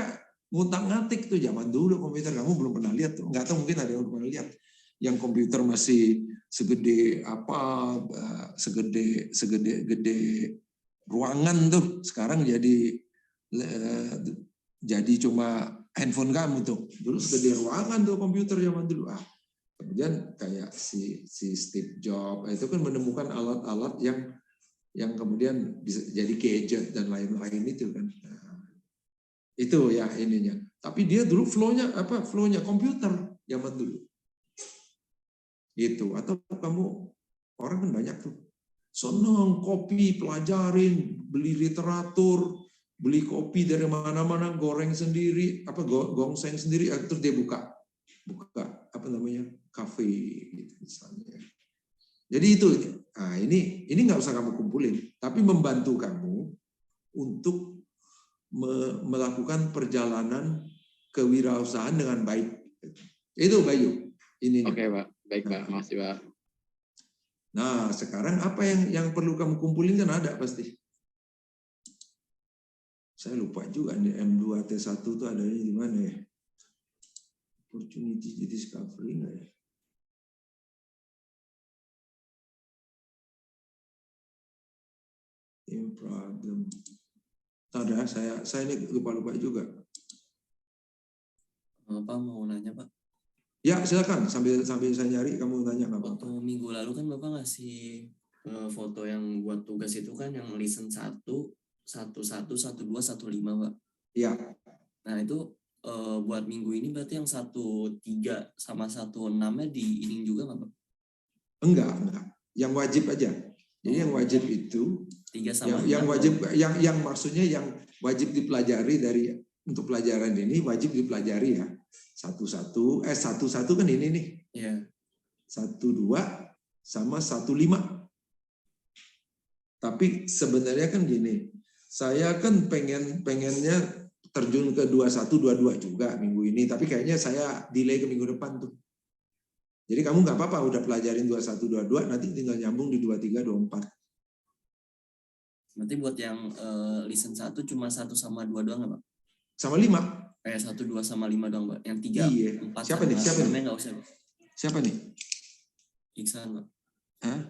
ngutak-ngatik tuh zaman dulu komputer, kamu belum pernah lihat tuh, nggak tahu mungkin ada yang pernah lihat. Yang komputer masih segede ruangan tuh, sekarang jadi cuma handphone kamu tuh. Dulu segede ruangan tuh komputer zaman dulu. Kemudian kayak si Steve Jobs itu kan menemukan alat-alat yang kemudian bisa jadi gadget dan lain-lain itu kan. Nah, itu ya ininya. Tapi dia dulu flow-nya komputer zaman dulu. Gitu. Atau kamu orang kan banyak tuh. Senang kopi, pelajarin, beli literatur, beli kopi dari mana-mana, goreng sendiri, gongseng sendiri, terus dia buka kafe gitu misalnya. Jadi itu, nah ini nggak usah kamu kumpulin, tapi membantu kamu untuk melakukan perjalanan kewirausahaan dengan baik. Itu Bayu. Ini. Oke, Pak. Baik, Pak. Makasih, Pak. Nah, sekarang apa yang perlu kamu kumpulin kan ada pasti. Saya lupa juga nih M2T1 itu adanya di mana ya? Opportunity discovery nggak ya? Team problem. Ada, saya ini lupa juga. Pak mau nanya, Pak. Ya, silakan. Sambil saya nyari, kamu nanya nggak apa-apa. Waktu minggu lalu kan Bapak ngasih foto yang buat tugas itu kan yang listen 1, 11, 12, 15, Pak. Iya. Nah itu buat minggu ini berarti yang 13 sama 16-nya di ini juga nggak, Pak? Enggak. Yang wajib aja. Jadi yang wajib itu 3 sama yang wajib yang maksudnya yang wajib dipelajari untuk pelajaran ini wajib dipelajari ya. 11 kan ini nih. Iya. 12 sama 15. Tapi sebenarnya kan gini, saya kan pengennya terjun ke 21, 22 juga minggu ini, tapi kayaknya saya delay ke minggu depan tuh. Jadi kamu nggak apa-apa udah pelajarin 21, 22, nanti tinggal nyambung di 23, 24. Berarti buat yang listen 1 cuma 1 sama 2 doang nggak, Pak? Sama 5. 1, 2 sama 5 doang, Pak. Yang 3, iya. 4 Siapa nih? nggak usah, Pak. Siapa nih? Iksan, Pak. Hah?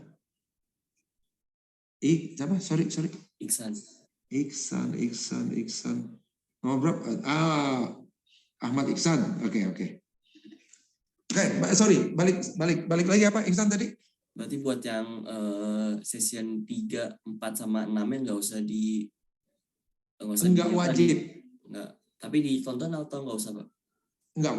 Siapa? Sorry. Iksan. Nomor berapa? Ahmad Iksan. Oke. Sorry, balik lagi apa Iksan tadi? Berarti buat yang session 3, 4 sama 6 nggak usah Enggak wajib. Enggak. Tapi ditonton atau nggak usah, Pak? Enggak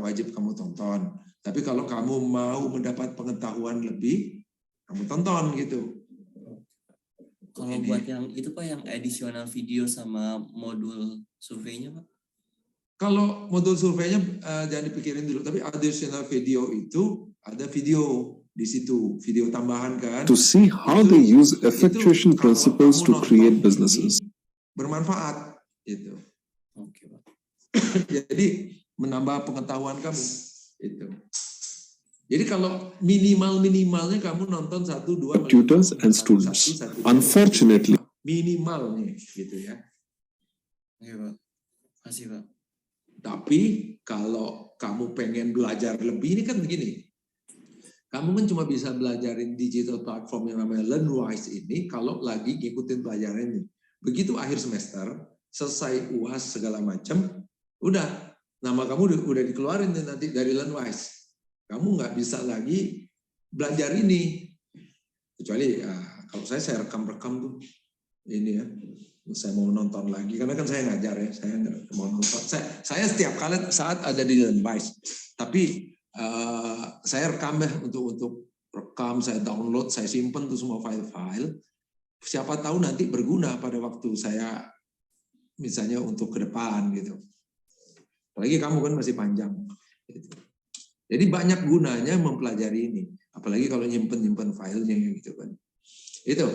wajib kamu tonton. Tapi kalau kamu mau mendapat pengetahuan lebih, kamu tonton gitu. Kalau buat yang itu, Pak, yang additional video sama modul surveinya, Pak? Kalau modul surveinya jangan dipikirin dulu, tapi additional video itu ada video di situ, video tambahan kan. To see how they use effectuation principles to create businesses. Bermanfaat gitu. Oke, Pak. Jadi menambah pengetahuan kamu itu. Jadi kalau minimalnya kamu nonton 1, 2 tutors and students. Unfortunately, minimalnya gitu ya. Oke, Pak. Makasih, Pak. Tapi kalau kamu pengen belajar lebih, ini kan begini. Kamu kan cuma bisa belajarin digital platform yang namanya LearnWise ini kalau lagi ngikutin pelajaran ini. Begitu akhir semester, selesai UAS segala macam, udah nama kamu udah dikeluarin nanti dari LearnWise. Kamu nggak bisa lagi belajar ini. Kecuali ya, kalau saya rekam tuh ini ya. Saya mau nonton lagi karena kan saya ngajar ya. Saya nggak mau nonton. Saya setiap kali saat ada di LearnWise. Tapi saya rekam ya untuk rekam, saya download, saya simpen tuh semua file-file. Siapa tahu nanti berguna pada waktu saya misalnya untuk ke depan gitu. Apalagi kamu kan masih panjang. Gitu. Jadi banyak gunanya mempelajari ini. Apalagi kalau nyimpen filenya gitu kan. Itu.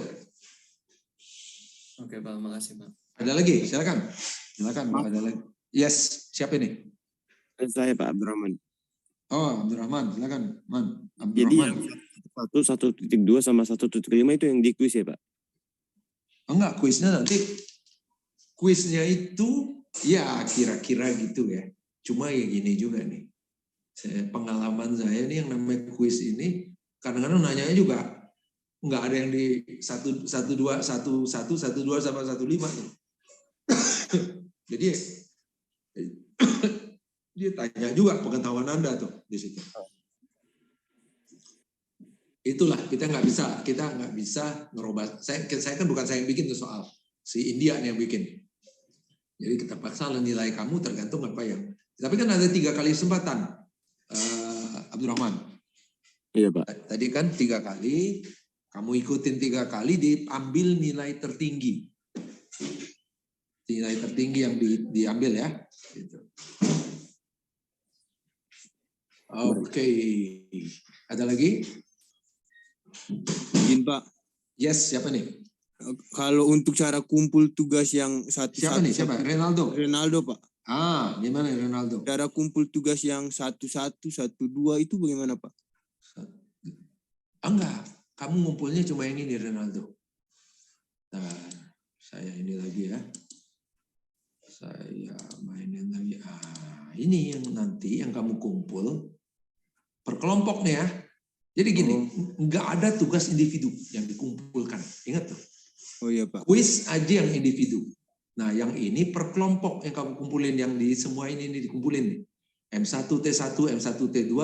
Oke, Pak. Makasih, Pak. Ada lagi? Silakan. Ada lagi. Yes, siapa ini? Saya Pak Abdurrahman. Oh, Abdurrahman. Silakan, Man. Jadi yang 1.2 sama 1.5 itu yang di kuis ya, Pak? Enggak, kuisnya itu ya kira-kira gitu ya. Cuma ya gini juga nih. Pengalaman saya nih yang namanya kuis ini kadang-kadang nanyanya juga nggak ada yang di 1, 2, 1, 1, 1, 2 sama 1, 5. Jadi dia tanya juga pengetahuan Anda tuh di situ. itulah kita nggak bisa ngerubah. Saya kan bukan saya yang bikin tuh soal, si India nih yang bikin. Jadi kita paksa nilai kamu tergantung apa yang. Tapi kan ada 3 kali kesempatan, Abdurrahman. Iya Pak. Tadi kan 3 kali, kamu ikutin 3 kali, diambil nilai tertinggi. Nilai tertinggi yang diambil ya. Gitu. Oke. Ada lagi? Izin Pak. Yes, siapa nih? Kalau untuk cara kumpul tugas yang Siapa nih? Siapa? Ronaldo? Ronaldo Pak. Gimana Ronaldo? Cara kumpul tugas yang 1-1, 1-2 itu bagaimana Pak? Enggak, kamu ngumpulnya cuma yang ini Ronaldo. Nah, saya ini lagi ya. Saya mainin lagi. Ini yang nanti yang kamu kumpul per kelompok nih ya. Jadi gini, nggak ada tugas individu yang dikumpulkan. Ingat tuh. Oh iya Pak. Kuis aja yang individu. Nah yang ini per kelompok yang kamu kumpulin, yang di semua ini dikumpulin nih. M1, T1, M1, T2,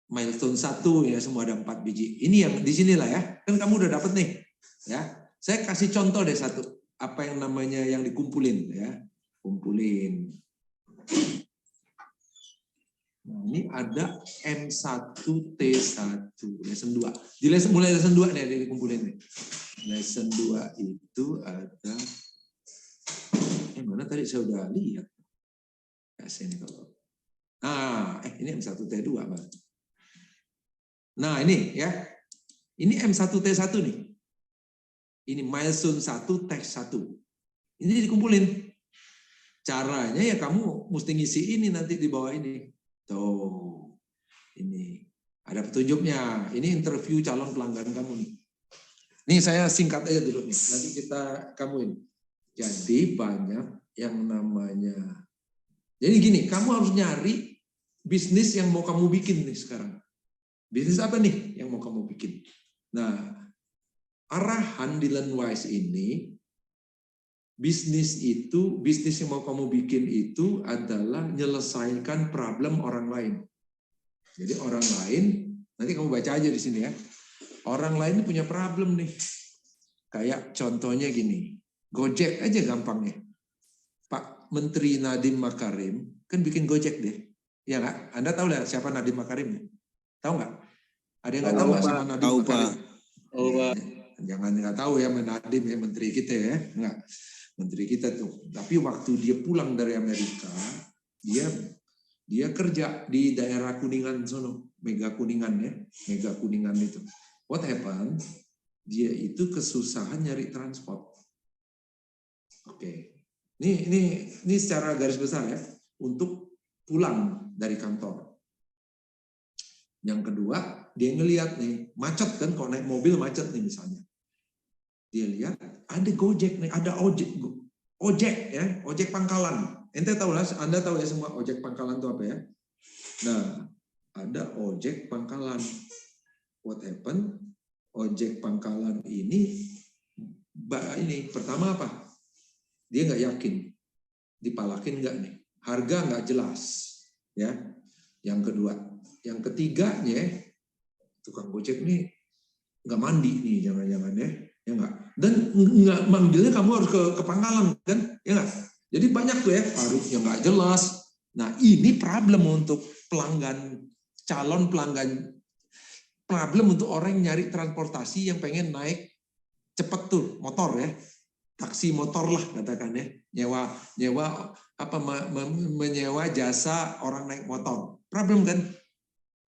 milestone 1 ya, semua ada 4 biji. Ini yang di sinilah ya. Kan kamu udah dapet nih. Ya. Saya kasih contoh deh satu. Apa yang namanya yang dikumpulin ya. Kumpulin. Nah, ini ada M1 T1 lesson 2. Mulai lesson 2 nih ada dikumpulin nih. Lesson 2 itu ada mana tadi saya udah lihat. Kasih ini kalau. Ini M1 T2, Pak. Nah, ini ya. Ini M1 T1 nih. Ini milestone 1 teks 1. Ini dikumpulin. Caranya ya kamu mesti ngisi ini nanti di bawah ini. Tuh, ini ada petunjuknya. Ini interview calon pelanggan kamu nih. Nih saya singkat aja dulu nih. Nanti kamu ini. Jadi banyak yang namanya. Jadi gini, kamu harus nyari bisnis yang mau kamu bikin nih sekarang. Bisnis apa nih yang mau kamu bikin? Nah, arahan di Learnwise ini. Bisnis yang mau kamu bikin itu adalah menyelesaikan problem orang lain. Jadi orang lain, nanti kamu baca aja di sini ya. Orang lain punya problem nih. Kayak contohnya gini, Gojek aja gampangnya. Pak Menteri Nadiem Makarim kan bikin Gojek deh. Ya nggak? Anda tahu nggak siapa Nadiem Makarim? Tahu nggak? Ada yang nggak tahu nggak sama Nadiem Makarim? Oh Pak. Jangan nggak tahu ya Nadiem ya, menteri kita ya. Nggak. Menteri kita tuh, tapi waktu dia pulang dari Amerika, dia kerja di daerah Kuningan sono, Mega Kuningan ya, Mega Kuningan itu. What happened? Dia itu kesusahan nyari transport. Oke, ini secara garis besar ya, untuk pulang dari kantor. Yang kedua, dia ngelihat nih, macet kan, kalau naik mobil macet nih misalnya. Dia lihat ada Gojek nih, ada ojek ya, ojek pangkalan. Anda tahu ya semua ojek pangkalan itu apa ya? Nah, ada ojek pangkalan. What happened? Ojek pangkalan ini pertama apa? Dia nggak yakin, dipalakin nggak nih? Harga nggak jelas, ya. Yang kedua, yang ketiganya tukang Gojek nih nggak mandi nih, jangan-jangan ya. Ya enggak. Dan enggak manggilnya kamu harus ke pangkalan kan? Ya enggak? Jadi banyak tuh ya, tarifnya enggak jelas. Nah, ini problem untuk calon pelanggan. Problem untuk orang yang nyari transportasi yang pengen naik cepat tuh, motor ya. Taksi motor lah katakan ya. Menyewa jasa orang naik motor. Problem kan?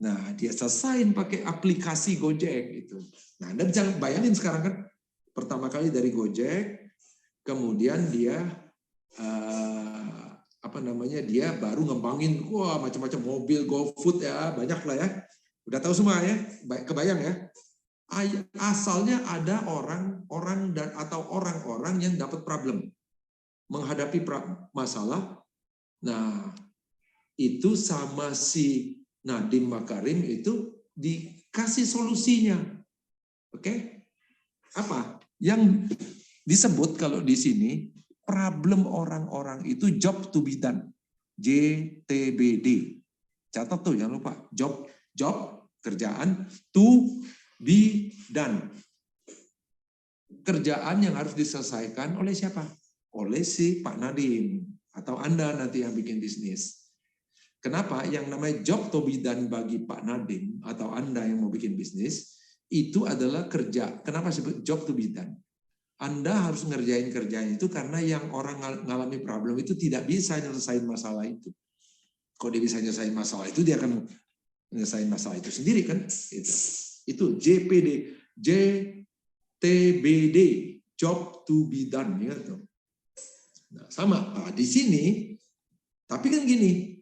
Nah, dia selesain pakai aplikasi Gojek itu. Nah, Anda bisa bayangin sekarang kan, pertama kali dari Gojek, kemudian dia dia baru ngembangin macam-macam mobil, GoFood ya, banyak lah ya. Udah tahu semua ya, kebayang ya. Asalnya ada orang-orang yang dapat problem, menghadapi masalah. Nah, itu sama si Nadiem Makarim itu dikasih solusinya. Oke? Apa? Yang disebut kalau di sini problem orang-orang itu job to be done. JTBD. Catat tuh jangan lupa. Job kerjaan, to be done. Kerjaan yang harus diselesaikan oleh siapa? Oleh si Pak Nadiem atau Anda nanti yang bikin bisnis. Kenapa? Yang namanya job to be done bagi Pak Nadiem atau Anda yang mau bikin bisnis itu adalah kerja. Kenapa disebut job to be done? Anda harus ngerjain kerjaan itu karena yang orang ngalami problem itu tidak bisa nyelesain masalah itu. Kalau dia bisa nyelesain masalah itu, dia akan nyelesain masalah itu sendiri kan? Itu JPD, JTBD, job to be done. Ya, nah, sama di sini, tapi kan gini,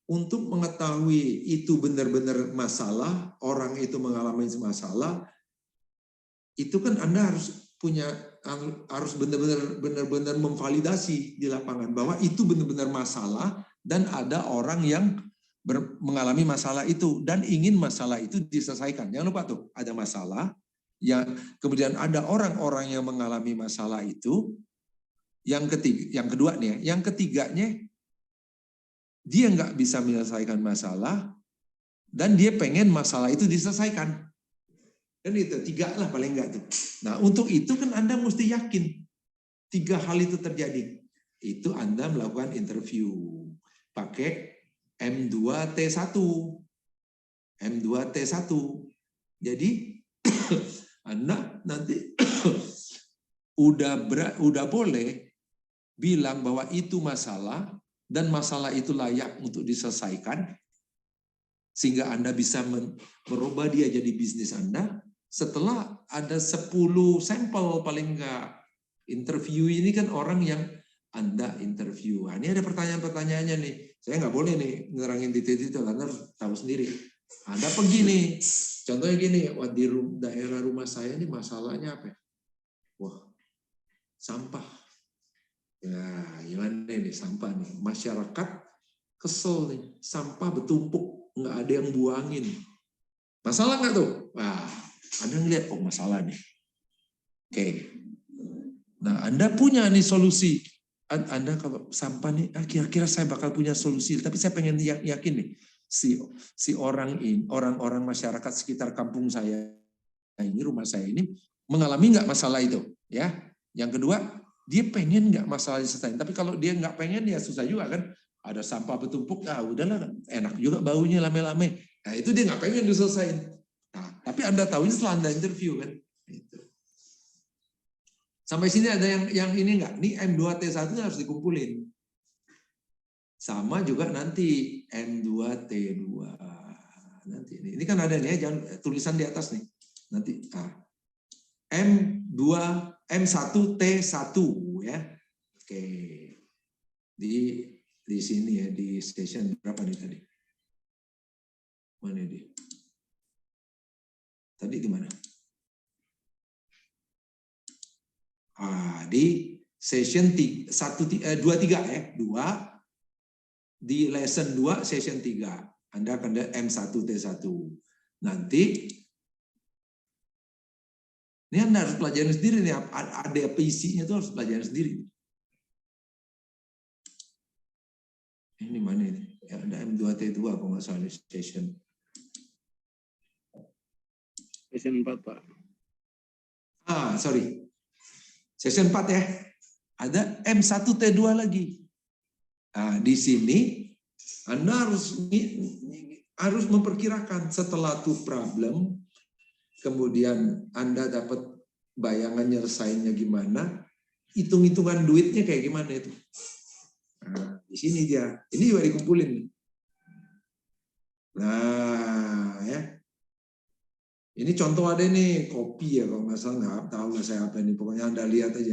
untuk mengetahui itu benar-benar masalah, orang itu mengalami masalah, itu kan Anda harus benar-benar memvalidasi di lapangan bahwa itu benar-benar masalah dan ada orang yang mengalami masalah itu dan ingin masalah itu diselesaikan. Jangan lupa tuh, ada masalah, yang kemudian ada orang-orang yang mengalami masalah itu. Yang kedua nih, yang ketiganya dia nggak bisa menyelesaikan masalah dan dia pengen masalah itu diselesaikan. Dan itu 3 lah paling enggak tuh. Nah, untuk itu kan Anda mesti yakin 3 hal itu terjadi. Itu Anda melakukan interview pakai M2T1. M2T1. Jadi Anda nanti udah boleh bilang bahwa itu masalah dan masalah itu layak untuk diselesaikan sehingga Anda bisa merubah dia jadi bisnis Anda. Setelah ada 10 sampel paling enggak. Interview ini kan orang yang Anda interview. Nah, ini ada pertanyaan-pertanyaannya nih. Saya nggak boleh nih nerangin detail-detail, Anda harus tahu sendiri. Anda pergi nih. Contohnya gini, di daerah rumah saya ini masalahnya apa? Wah, sampah. Ya, gimana nih sampah nih? Masyarakat kesel nih, sampah bertumpuk, nggak ada yang buangin. Masalah nggak tuh? Wah, Anda ngeliat, oh masalah nih. Oke. Nah, Anda punya nih solusi. Anda kalau sampah nih, kira-kira saya bakal punya solusi. Tapi saya pengen yakin nih, si orang-orang masyarakat sekitar kampung saya ini, rumah saya ini, mengalami nggak masalah itu? Ya. Yang kedua, dia pengen nggak masalah diselesaikan. Tapi kalau dia nggak pengen, ya susah juga kan. Ada sampah bertumpuk, udahlah, enak juga baunya lame-lame. Nah, itu dia nggak pengen diselesain. Nah, tapi Anda tahu ini setelah Anda interview kan. Gitu. Sampai sini ada yang ini nggak? Ini M2T1 harus dikumpulin. Sama juga nanti M2T2. Nanti ini kan ada nih, jangan tulisan di atas nih. Nanti M1T1 ya. Oke. Di sini ya, di station berapa nih tadi? Mana dia? Tadi di mana? Di session 23 ya. 2 di lesson 2 session 3. Anda akan ada M1T1. Nanti ini Anda harus pelajarin sendiri nih, ada apa isinya itu harus pelajarin sendiri. Ini mana ini? Ya, ada M2T2 kalau nggak salah session. Session 4, Pak. Sorry. Session 4 ya. Ada M1T2 lagi. Nah, di sini Anda harus memperkirakan setelah tuh problem, kemudian Anda dapat bayangan nyelesainnya gimana, hitung-hitungan duitnya kayak gimana itu. Nah, di sini dia. Ini juga dikumpulin. Nah, ya. Ini contoh ada nih kopi ya, kalau nggak salah, nggak tahu nggak saya apa ini. Pokoknya Anda lihat aja.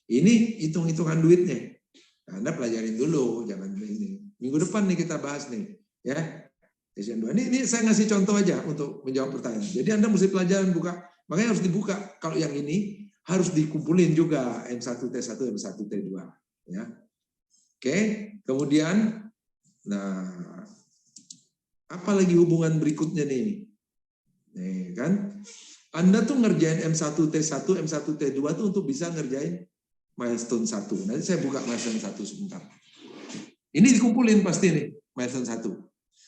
Ini hitung-hitungan duitnya. Nah, Anda pelajarin dulu, jangan ini. Minggu depan nih kita bahas nih, ya. Session 2. Ini saya ngasih contoh aja untuk menjawab pertanyaan. Jadi Anda mesti pelajaran buka, makanya harus dibuka. Kalau yang ini harus dikumpulin juga M1T1, M1T2, ya. Oke, kemudian, nah, apa lagi hubungan berikutnya nih? Nih kan, Anda tuh ngerjain M1T1, M1T2 tuh untuk bisa ngerjain milestone 1. Nanti saya buka milestone 1 sebentar. Ini dikumpulin pasti nih, milestone 1.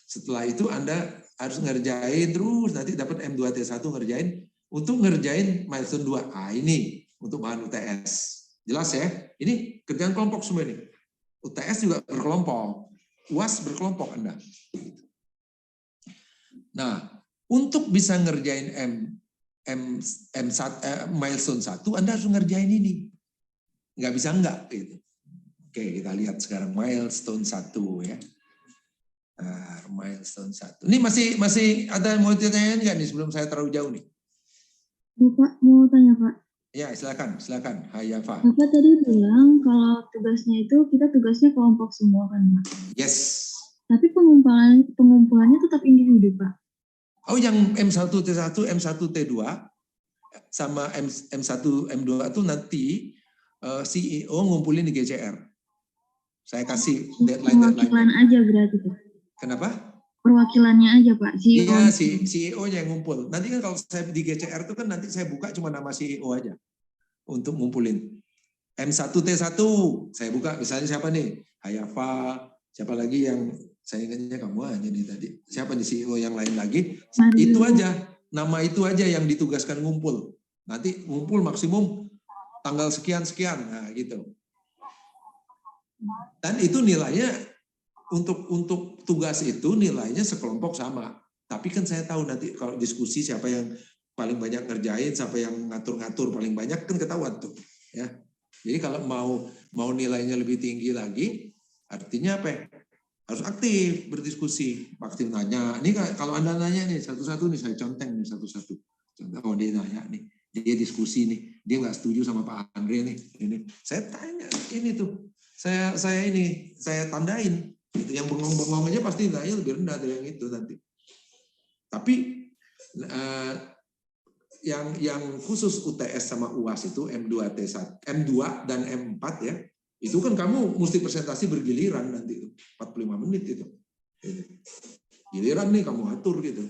Setelah itu Anda harus ngerjain terus, nanti dapat M2T1 ngerjain, untuk ngerjain milestone 2. Ini untuk bahan UTS. Jelas ya? Ini kerjaan kelompok semua ini. UTS juga berkelompok, UAS berkelompok Anda. Nah, untuk bisa ngerjain milestone 1, Anda harus ngerjain ini. Nggak bisa enggak gitu. Oke, kita lihat sekarang milestone 1 ya. Nah, milestone 1. Ini masih ada yang mau ditanyain nggak nih sebelum saya terlalu jauh nih? Bapak mau tanya Pak. Ya, silakan. Hayafa. Bapak tadi bilang kalau tugasnya itu kita tugasnya kelompok semua kan Pak? Yes. Tapi pengumpulannya tetap individu Pak. Oh, yang M1T1, M1T2 sama M1, M2 itu nanti CEO ngumpulin di GCR. Saya kasih deadline. Perwakilan aja berarti Pak. Kenapa? Perwakilannya aja Pak, CEO. Iya, CEO-nya yang ngumpul. Nanti kan kalau saya di GCR itu kan nanti saya buka cuma nama CEO aja untuk ngumpulin. M1T1 saya buka misalnya siapa nih? Hayafa, siapa lagi yang saya ingatnya kamu aja nih tadi. Siapa nih CEO yang lain lagi? Itu aja, nama itu aja yang ditugaskan ngumpul. Nanti ngumpul maksimum tanggal sekian-sekian, nah gitu. Dan itu nilainya untuk tugas itu nilainya sekelompok sama. Tapi kan saya tahu nanti kalau diskusi siapa yang paling banyak ngerjain, siapa yang ngatur-ngatur paling banyak kan ketahuan tuh, ya. Jadi kalau mau nilainya lebih tinggi lagi, artinya apa? Harus aktif berdiskusi, aktif nanya. Ini kalau Anda nanya nih satu-satu nih, saya conteng nih satu-satu. Oh dia nanya nih, dia diskusi nih, dia nggak setuju sama Pak Andre nih. Ini saya tanya ini tuh, saya tandain. Itu yang bengong-bengong aja pasti nilainya lebih rendah dari yang itu nanti. Tapi yang khusus UTS sama UAS itu M2T1, M2 dan M4 ya. Itu kan kamu mesti presentasi bergiliran nanti itu. 45 menit itu. Giliran nih kamu atur gitu.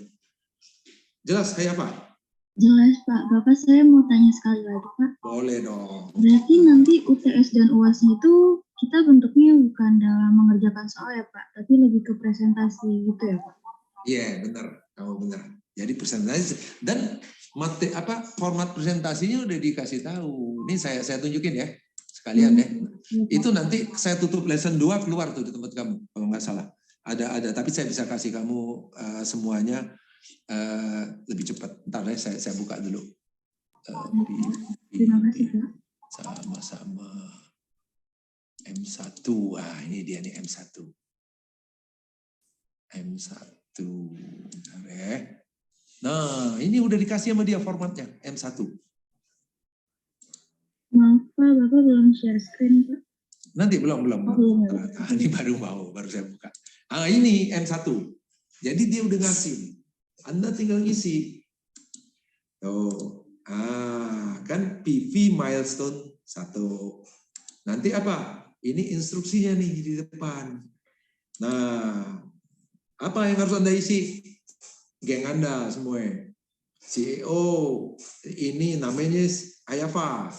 Jelas kayak apa? Jelas Pak. Bapak saya mau tanya sekali lagi Pak. Boleh dong. Berarti nanti UTS dan UAS itu kita bentuknya bukan dalam mengerjakan soal ya Pak, tapi lebih ke presentasi gitu ya Pak? Iya benar, kamu benar. Jadi presentasi dan format presentasinya udah dikasih tahu. Ini saya tunjukin ya sekalian ya. Itu nanti saya tutup lesson 2 keluar tuh di tempat kamu kalau nggak salah. Ada tapi saya bisa kasih kamu semuanya lebih cepat. Ntar ya saya buka dulu. Terima kasih Pak. Sama-sama. M1, wah ini dia nih M1. Bentar ya. Nah, ini udah dikasih sama dia formatnya, M1. Maaf Pak, Bapak belum share screen Pak. Nanti belum. Ini baru saya buka. Ini M1. Jadi dia udah ngasih. Anda tinggal ngisi. Kan PV milestone 1. Nanti apa? Ini instruksinya nih di depan. Nah, apa yang harus Anda isi? Geng Anda semua. CEO, ini namanya Hayafa.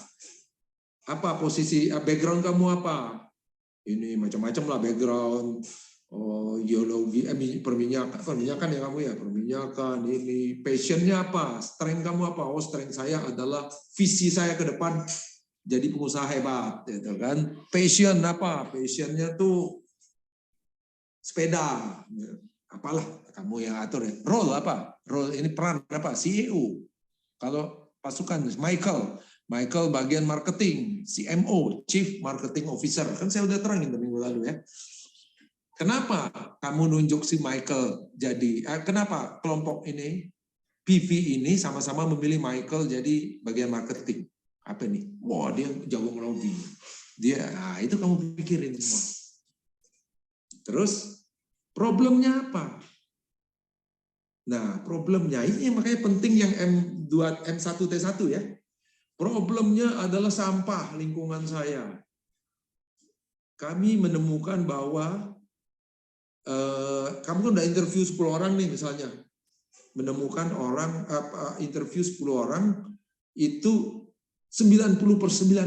Apa posisi, background kamu apa? Ini macam-macam lah background. Geologi, perminyakan ya kamu ya, perminyakan, ini passionnya apa? Strength kamu apa? Strength saya adalah visi saya ke depan. Jadi pengusaha hebat, gitu kan? Passion apa? Passionnya tuh sepeda, apalah kamu yang atur ya. Role apa? Role ini peran apa? CEO. Kalau pasukan Michael bagian marketing, CMO, Chief Marketing Officer. Kan saya udah terangin minggu lalu ya. Kenapa kamu nunjuk si Michael jadi? Kenapa kelompok ini PV ini sama-sama memilih Michael jadi bagian marketing? Apa nih? Wah, dia jago ngelobi. Itu kamu pikirin semua. Terus problemnya apa? Nah, problemnya ini makanya penting yang M1T1 ya. Problemnya adalah sampah lingkungan saya. Kami menemukan bahwa kamu kan udah interview 10 orang nih misalnya. Menemukan interview 10 orang itu 90/9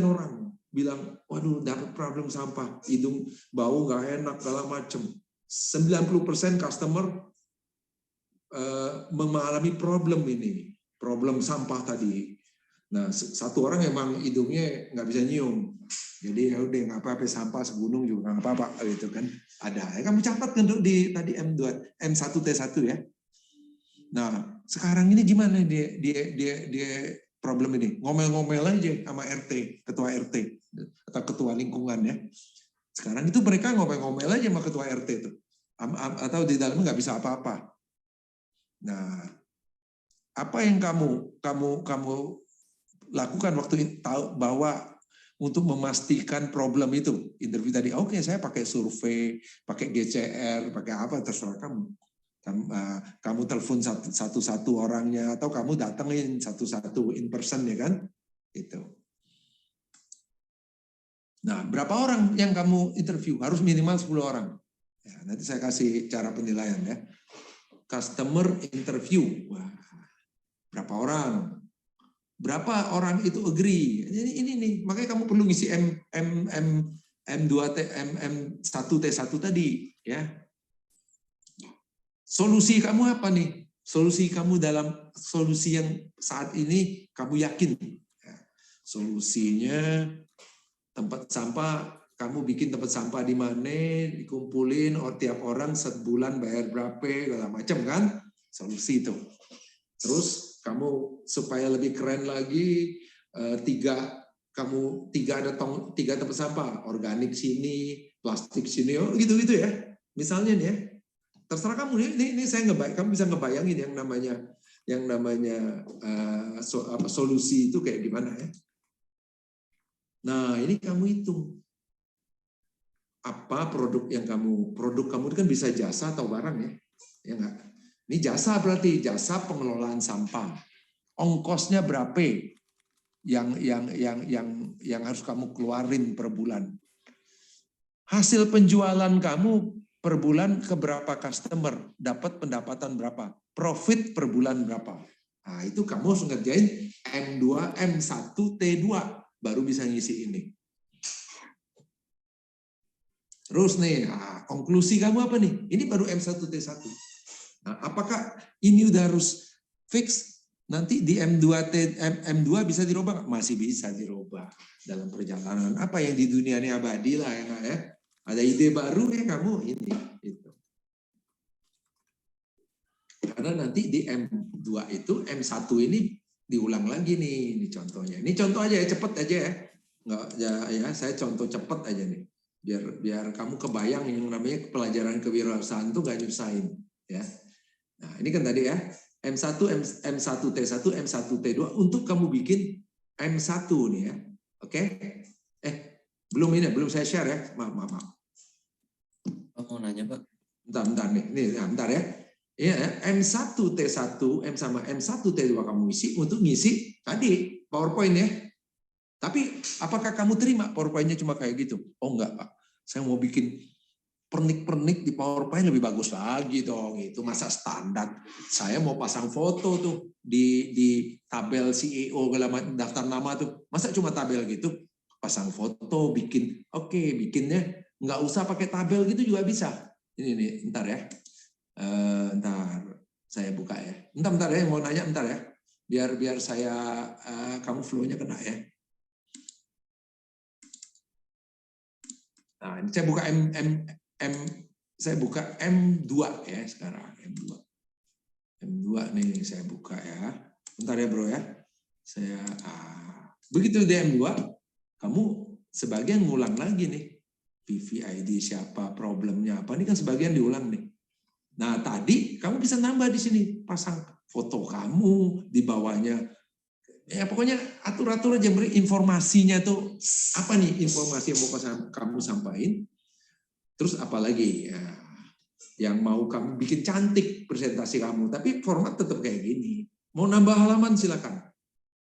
orang bilang, waduh dapat problem sampah, hidung bau nggak enak segala macem. 90% customer mengalami problem ini, problem sampah tadi. Nah, satu orang emang hidungnya nggak bisa nyium, jadi ya udah nggak apa-apa, sampah segunung juga nggak apa-apa gitu kan. Ada, kamu catat kan di tadi M1T1 ya. Nah, sekarang ini gimana dia problem ini? Ngomel-ngomel aja sama RT, ketua RT atau ketua lingkungan ya. Sekarang itu mereka ngomel-ngomel aja sama ketua RT itu, atau di dalamnya nggak bisa apa-apa. Nah, apa yang kamu lakukan waktu tahu bahwa untuk memastikan problem itu interview tadi? Oke, saya pakai survei, pakai GCR, pakai apa terserah kamu. Kamu telepon satu-satu orangnya atau kamu datengin satu-satu in person ya kan? Itu. Nah, berapa orang yang kamu interview? Harus minimal 10 orang. Ya, nanti saya kasih cara penilaian ya. Customer interview. Wah, berapa orang? Berapa orang itu agree? Ini nih, makanya kamu perlu ngisi M2T, M1T1 tadi ya. Solusi kamu apa nih? Solusi kamu dalam solusi yang saat ini kamu yakin. Solusinya tempat sampah, kamu bikin tempat sampah di mana, dikumpulin tiap orang sebulan bayar berapa, segala macam kan? Solusi itu. Terus kamu supaya lebih keren lagi, tiga tempat sampah, organik sini, plastik sini, oh gitu-gitu ya. Misalnya nih ya, terserah kamu ini saya kamu bisa ngebayangin yang namanya solusi itu kayak gimana ya. Nah, ini kamu hitung apa produk kamu kan bisa jasa atau barang ya, ya enggak? Ini jasa berarti jasa pengelolaan sampah. Ongkosnya berapa yang harus kamu keluarin per bulan. Hasil penjualan kamu per bulan ke berapa customer, dapat pendapatan berapa, profit per bulan berapa. Nah, itu kamu harus ngerjain M2, M1, T2 baru bisa ngisi ini. Terus nih, konklusi kamu apa nih? Ini baru M1, T1. Nah, apakah ini udah harus fix? Nanti di M2 bisa dirubah? Masih bisa dirubah dalam perjalanan. Apa yang di dunia ini abadi lah ya. Ada ide baru ya kamu ini. Gitu. Karena nanti di M2 itu, M1 ini diulang lagi nih. Ini contohnya. Ini contoh aja ya, cepet aja ya. Nggak, ya saya contoh cepet aja nih. Biar kamu kebayang yang namanya pelajaran kewirausahaan itu nggak nyusahin. Ya. Nah ini kan tadi ya. M1, M1T1, M1T2 untuk kamu bikin M1 nih ya. Oke? Belum saya share ya. Maaf. Mau nanya, Pak. Bentar nih. Bentar ya. Ya, M1T1, sama M1T2 kamu isi untuk ngisi tadi PowerPoint ya. Tapi apakah kamu terima PowerPoint-nya cuma kayak gitu? Oh enggak, Pak. Saya mau bikin pernik-pernik di PowerPoint lebih bagus lagi dong. Itu masa standar. Saya mau pasang foto tuh di tabel CEO daftar nama tuh. Masa cuma tabel gitu? Pasang foto, bikin. Oke, bikinnya nggak usah pakai tabel gitu juga bisa. Ini bentar ya. Bentar, saya buka ya. Bentar ya, mau nanya bentar ya. Biar saya kamu flow-nya kena ya. Nah, ini saya buka saya buka M2 ya sekarang, M2 nih saya buka ya. Bentar ya bro ya. Saya begitu di M2, kamu sebagian ngulang lagi nih. PVID siapa, problemnya apa, ini kan sebagian diulang nih. Nah, tadi kamu bisa nambah di sini, pasang foto kamu di bawahnya. Ya pokoknya atur-atur aja informasinya tuh apa nih informasi yang mau kamu sampaikan. Terus apalagi ya, yang mau kamu bikin cantik presentasi kamu, tapi format tetap kayak gini. Mau nambah halaman silakan.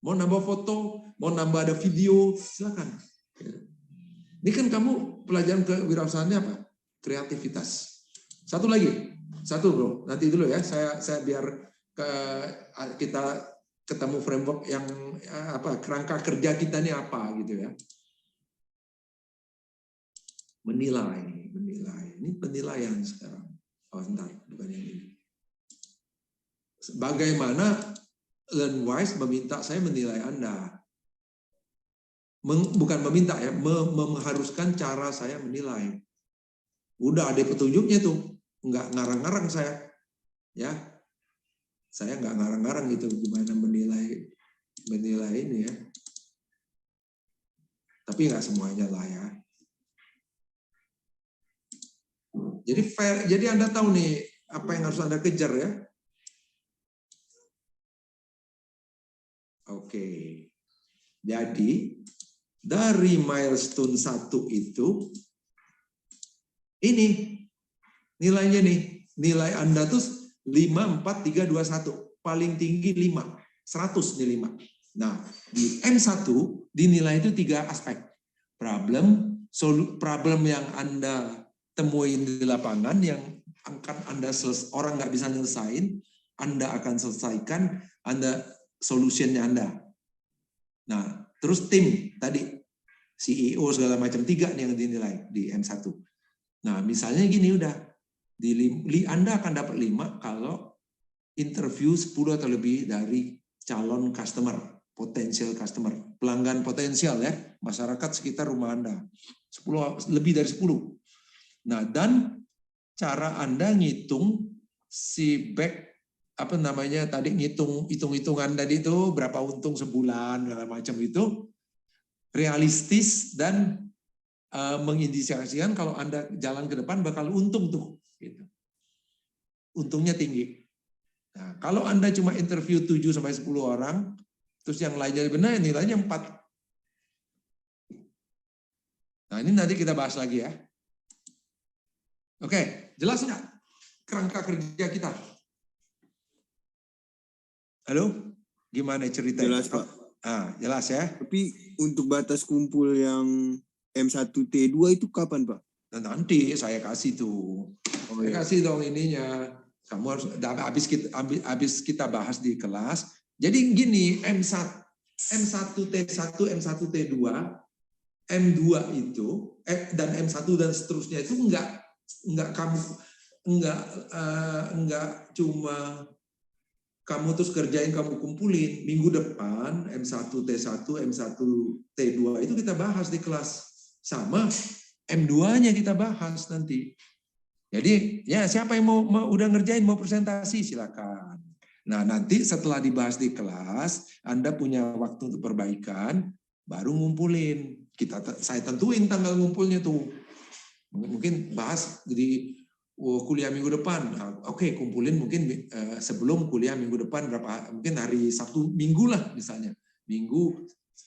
Mau nambah foto, mau nambah ada video silakan. Ini kan kamu pelajaran kewirausahaannya apa? Kreativitas. Satu bro, nanti dulu ya. Saya biar kita ketemu framework yang kerangka kerja kita ini apa gitu ya. Menilai. Ini penilaian sekarang. Oh, bentar, bukan yang ini. bagaimana LearnWise meminta saya menilai Anda. Bukan meminta ya, mengharuskan cara saya menilai. Udah ada petunjuknya tuh, nggak ngarang-ngarang saya. Ya, saya nggak ngarang-ngarang gitu gimana menilai ini ya. Tapi nggak semuanya lah ya. Jadi fair, jadi Anda tahu nih apa yang harus Anda kejar ya. Oke. Jadi dari milestone 1 itu ini nilainya nih. Nilai Anda tuh 5, 4, 3, 2, 1. Paling tinggi 5. 100 nih 5. Nah, di M1 dinilai itu 3 aspek. Problem yang Anda temuin di lapangan yang orang nggak bisa nyelesain, Anda akan selesaikan, solutionnya Anda. Nah, terus tim tadi, CEO segala macam 3 nih yang dinilai di M1. Nah, misalnya gini udah, Anda akan dapat 5 kalau interview 10 atau lebih dari calon customer, potensial customer, pelanggan potensial ya, masyarakat sekitar rumah Anda. 10 lebih dari 10. Nah, dan cara Anda ngitung si tadi hitung-hitungan tadi itu berapa untung sebulan segala macam itu realistis dan mengindikasikan kalau Anda jalan ke depan bakal untung tuh gitu. Untungnya tinggi. Nah, kalau Anda cuma interview 7 sampai 10 orang terus yang lainnya benar nilainya 4. Nah, ini nanti kita bahas lagi ya. Oke, jelas nggak kerangka kerja kita? Halo? Gimana ceritanya? Jelas, Pak. Jelas ya. Tapi untuk batas kumpul yang M1T2 itu kapan, Pak? Nah, nanti saya kasih tuh. Saya kasih dong ininya. Kamu harus habis kita bahas di kelas. Jadi gini, M1T1, M1T2, M2 itu dan M1 dan seterusnya itu enggak cuma kamu terus kerjain, kamu kumpulin. Minggu depan M1T1, M1T2 itu kita bahas di kelas. Sama M2-nya kita bahas nanti. Jadi ya siapa yang mau udah ngerjain, mau presentasi silakan. Nah, nanti setelah dibahas di kelas, Anda punya waktu untuk perbaikan, baru ngumpulin. Saya tentuin tanggal ngumpulnya tuh. Mungkin bahas di kuliah minggu depan. Oke, kumpulin mungkin sebelum kuliah minggu depan mungkin hari Sabtu Minggu lah misalnya. Minggu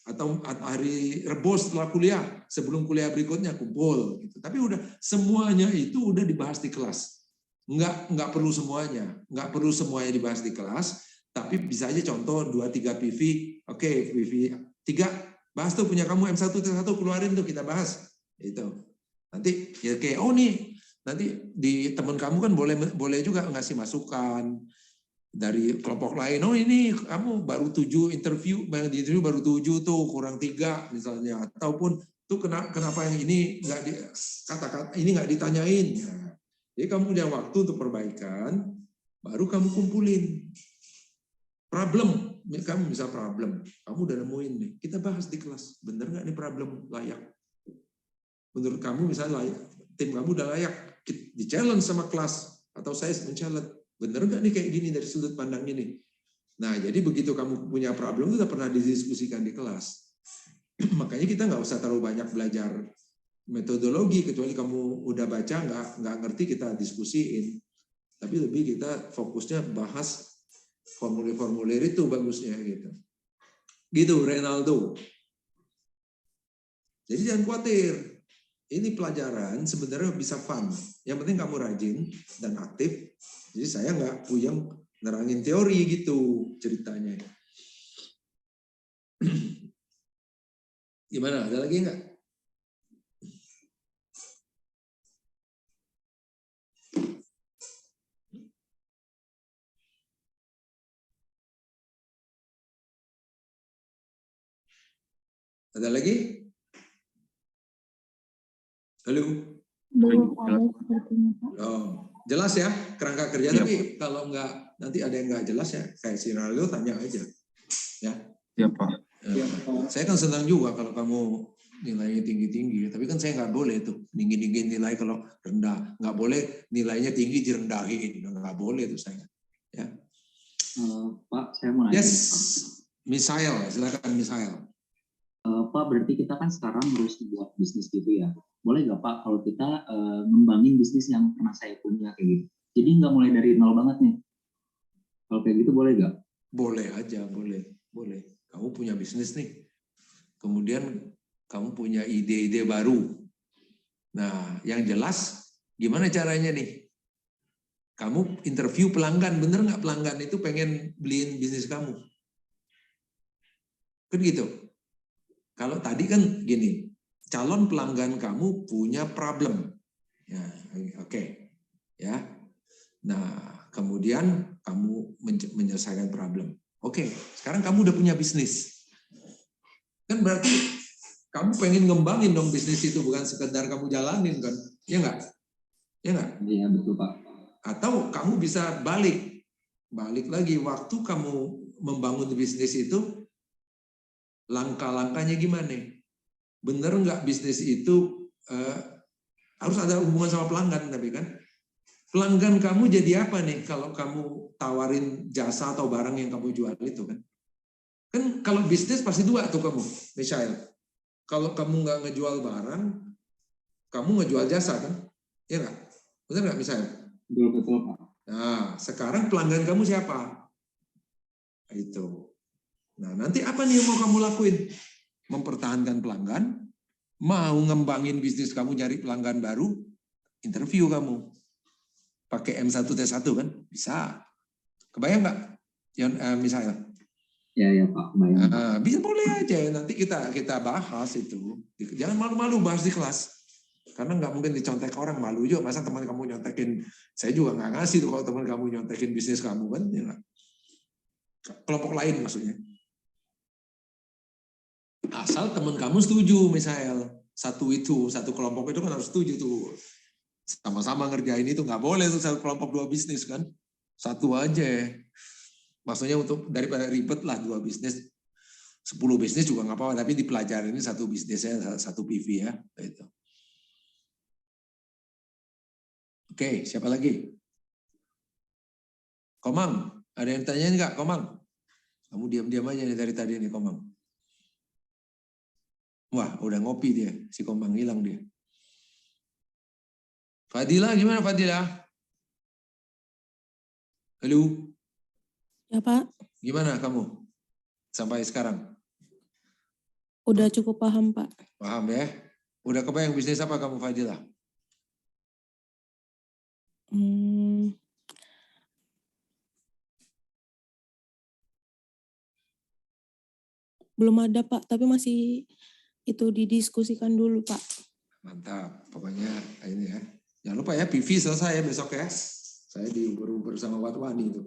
atau hari Rebo setelah kuliah, sebelum kuliah berikutnya kumpul gitu. Tapi udah semuanya itu udah dibahas di kelas. Enggak perlu semuanya dibahas di kelas, tapi bisa aja contoh 2-3 PV. Oke, PV 3 bahas tuh punya kamu M1 T1 keluarin tuh kita bahas. Itu. Nanti ya kayak nanti di teman kamu kan boleh juga ngasih masukan dari kelompok lain. Oh ini kamu baru 7 interview baru 7 tuh kurang 3 misalnya. Ataupun tuh kenapa yang ini kata-kata ini nggak ditanyain. Nah, jadi kamu punya waktu untuk perbaikan, baru kamu kumpulin problem. Kamu bisa problem, kamu udah nemuin nih. Kita bahas di kelas. Bener nggak nih problem layak? Menurut kamu misalnya layak, tim kamu udah layak, di challenge sama kelas atau saya men-challenge, bener nggak nih kayak gini dari sudut pandang ini? Nah, jadi begitu kamu punya problem itu udah pernah didiskusikan di kelas. Makanya kita nggak usah terlalu banyak belajar metodologi, kecuali kamu udah baca nggak ngerti kita diskusiin. Tapi lebih kita fokusnya bahas formulir-formulir itu bagusnya gitu. Gitu Renaldo. Jadi jangan khawatir. Ini pelajaran sebenarnya bisa fun. Yang penting kamu rajin dan aktif. Jadi saya nggak puyeng nerangin teori gitu ceritanya. Gimana? Ada lagi nggak? Ada lagi? Halo? Belum ada sepertinya, Pak. Oh, jelas ya kerangka kerja, tapi kalau nggak nanti ada yang nggak jelas ya, kayak si Raldo tanya aja. Ya. Ya Pak. Saya kan senang juga kalau kamu nilainya tinggi-tinggi, tapi kan saya nggak boleh tuh tinggi-tinggi nilai kalau rendah. Nggak boleh nilainya tinggi direndahin, nggak boleh tuh saya. Ya. Pak, saya mau nanya. Yes, Misael, silakan Misael. Pak, berarti kita kan sekarang harus buat bisnis gitu ya. Boleh nggak Pak kalau kita ngembangin bisnis yang pernah saya punya kayak gitu? Jadi nggak mulai dari nol banget nih. Kalau kayak gitu boleh nggak? Boleh aja, boleh. Kamu punya bisnis nih. Kemudian kamu punya ide-ide baru. Nah, yang jelas gimana caranya nih? Kamu interview pelanggan, bener nggak pelanggan itu pengen beliin bisnis kamu? Kan gitu. Kalau tadi kan gini, calon pelanggan kamu punya problem. Ya, oke. Ya. Nah, kemudian kamu menyelesaikan problem. Oke, sekarang kamu udah punya bisnis. Kan berarti kamu pengen ngembangin dong bisnis itu, bukan sekedar kamu jalanin kan? Iya nggak? Iya nggak? Iya, betul Pak. Atau kamu bisa balik lagi waktu kamu membangun bisnis itu, langkah-langkahnya gimana? Bener nggak bisnis itu harus ada hubungan sama pelanggan, tapi kan pelanggan kamu jadi apa nih kalau kamu tawarin jasa atau barang yang kamu jual itu kan? Kan kalau bisnis pasti dua tuh kamu, Michael. Kalau kamu nggak ngejual barang, kamu ngejual jasa kan? Iya nggak? Benar nggak Michael? Betul Pak. Nah, sekarang pelanggan kamu siapa? Itu. Nah, nanti apa nih yang mau kamu lakuin? Mempertahankan pelanggan, mau ngembangin bisnis kamu, nyari pelanggan baru, interview kamu. Pakai M1T1 kan? Bisa. Kebayang nggak? Misalnya. Ya Pak, kebayang. Bisa boleh aja, nanti kita bahas itu. Jangan malu-malu bahas di kelas. Karena nggak mungkin dicontek orang, malu juga. Masa teman kamu nyontekin, saya juga nggak ngasih tuh kalau teman kamu nyontekin bisnis kamu kan. Ya, kelompok lain maksudnya. Asal teman kamu setuju, misalnya satu kelompok itu kan harus setuju tuh. Sama-sama ngerjain itu, nggak boleh tuh satu kelompok dua bisnis kan. Satu aja. Maksudnya untuk daripada ribet lah 2 bisnis, 10 bisnis juga nggak apa-apa, tapi dipelajari ini satu bisnisnya, satu PV ya. Itu. Oke, siapa lagi? Komang, ada yang tanya nggak Komang? Kamu diam-diam aja nih dari tadi nih Komang. Wah, udah ngopi dia, si Komang hilang dia. Fadila, gimana Fadila? Halo? Ya Pak. Gimana kamu sampai sekarang? Udah cukup paham Pak. Paham ya? Udah kebayang bisnis apa kamu Fadila? Belum ada Pak, tapi masih itu didiskusikan dulu Pak. Mantap, pokoknya ini ya. Jangan lupa ya, PV selesai ya besok ya. Saya diuber-uber sama Watwani itu.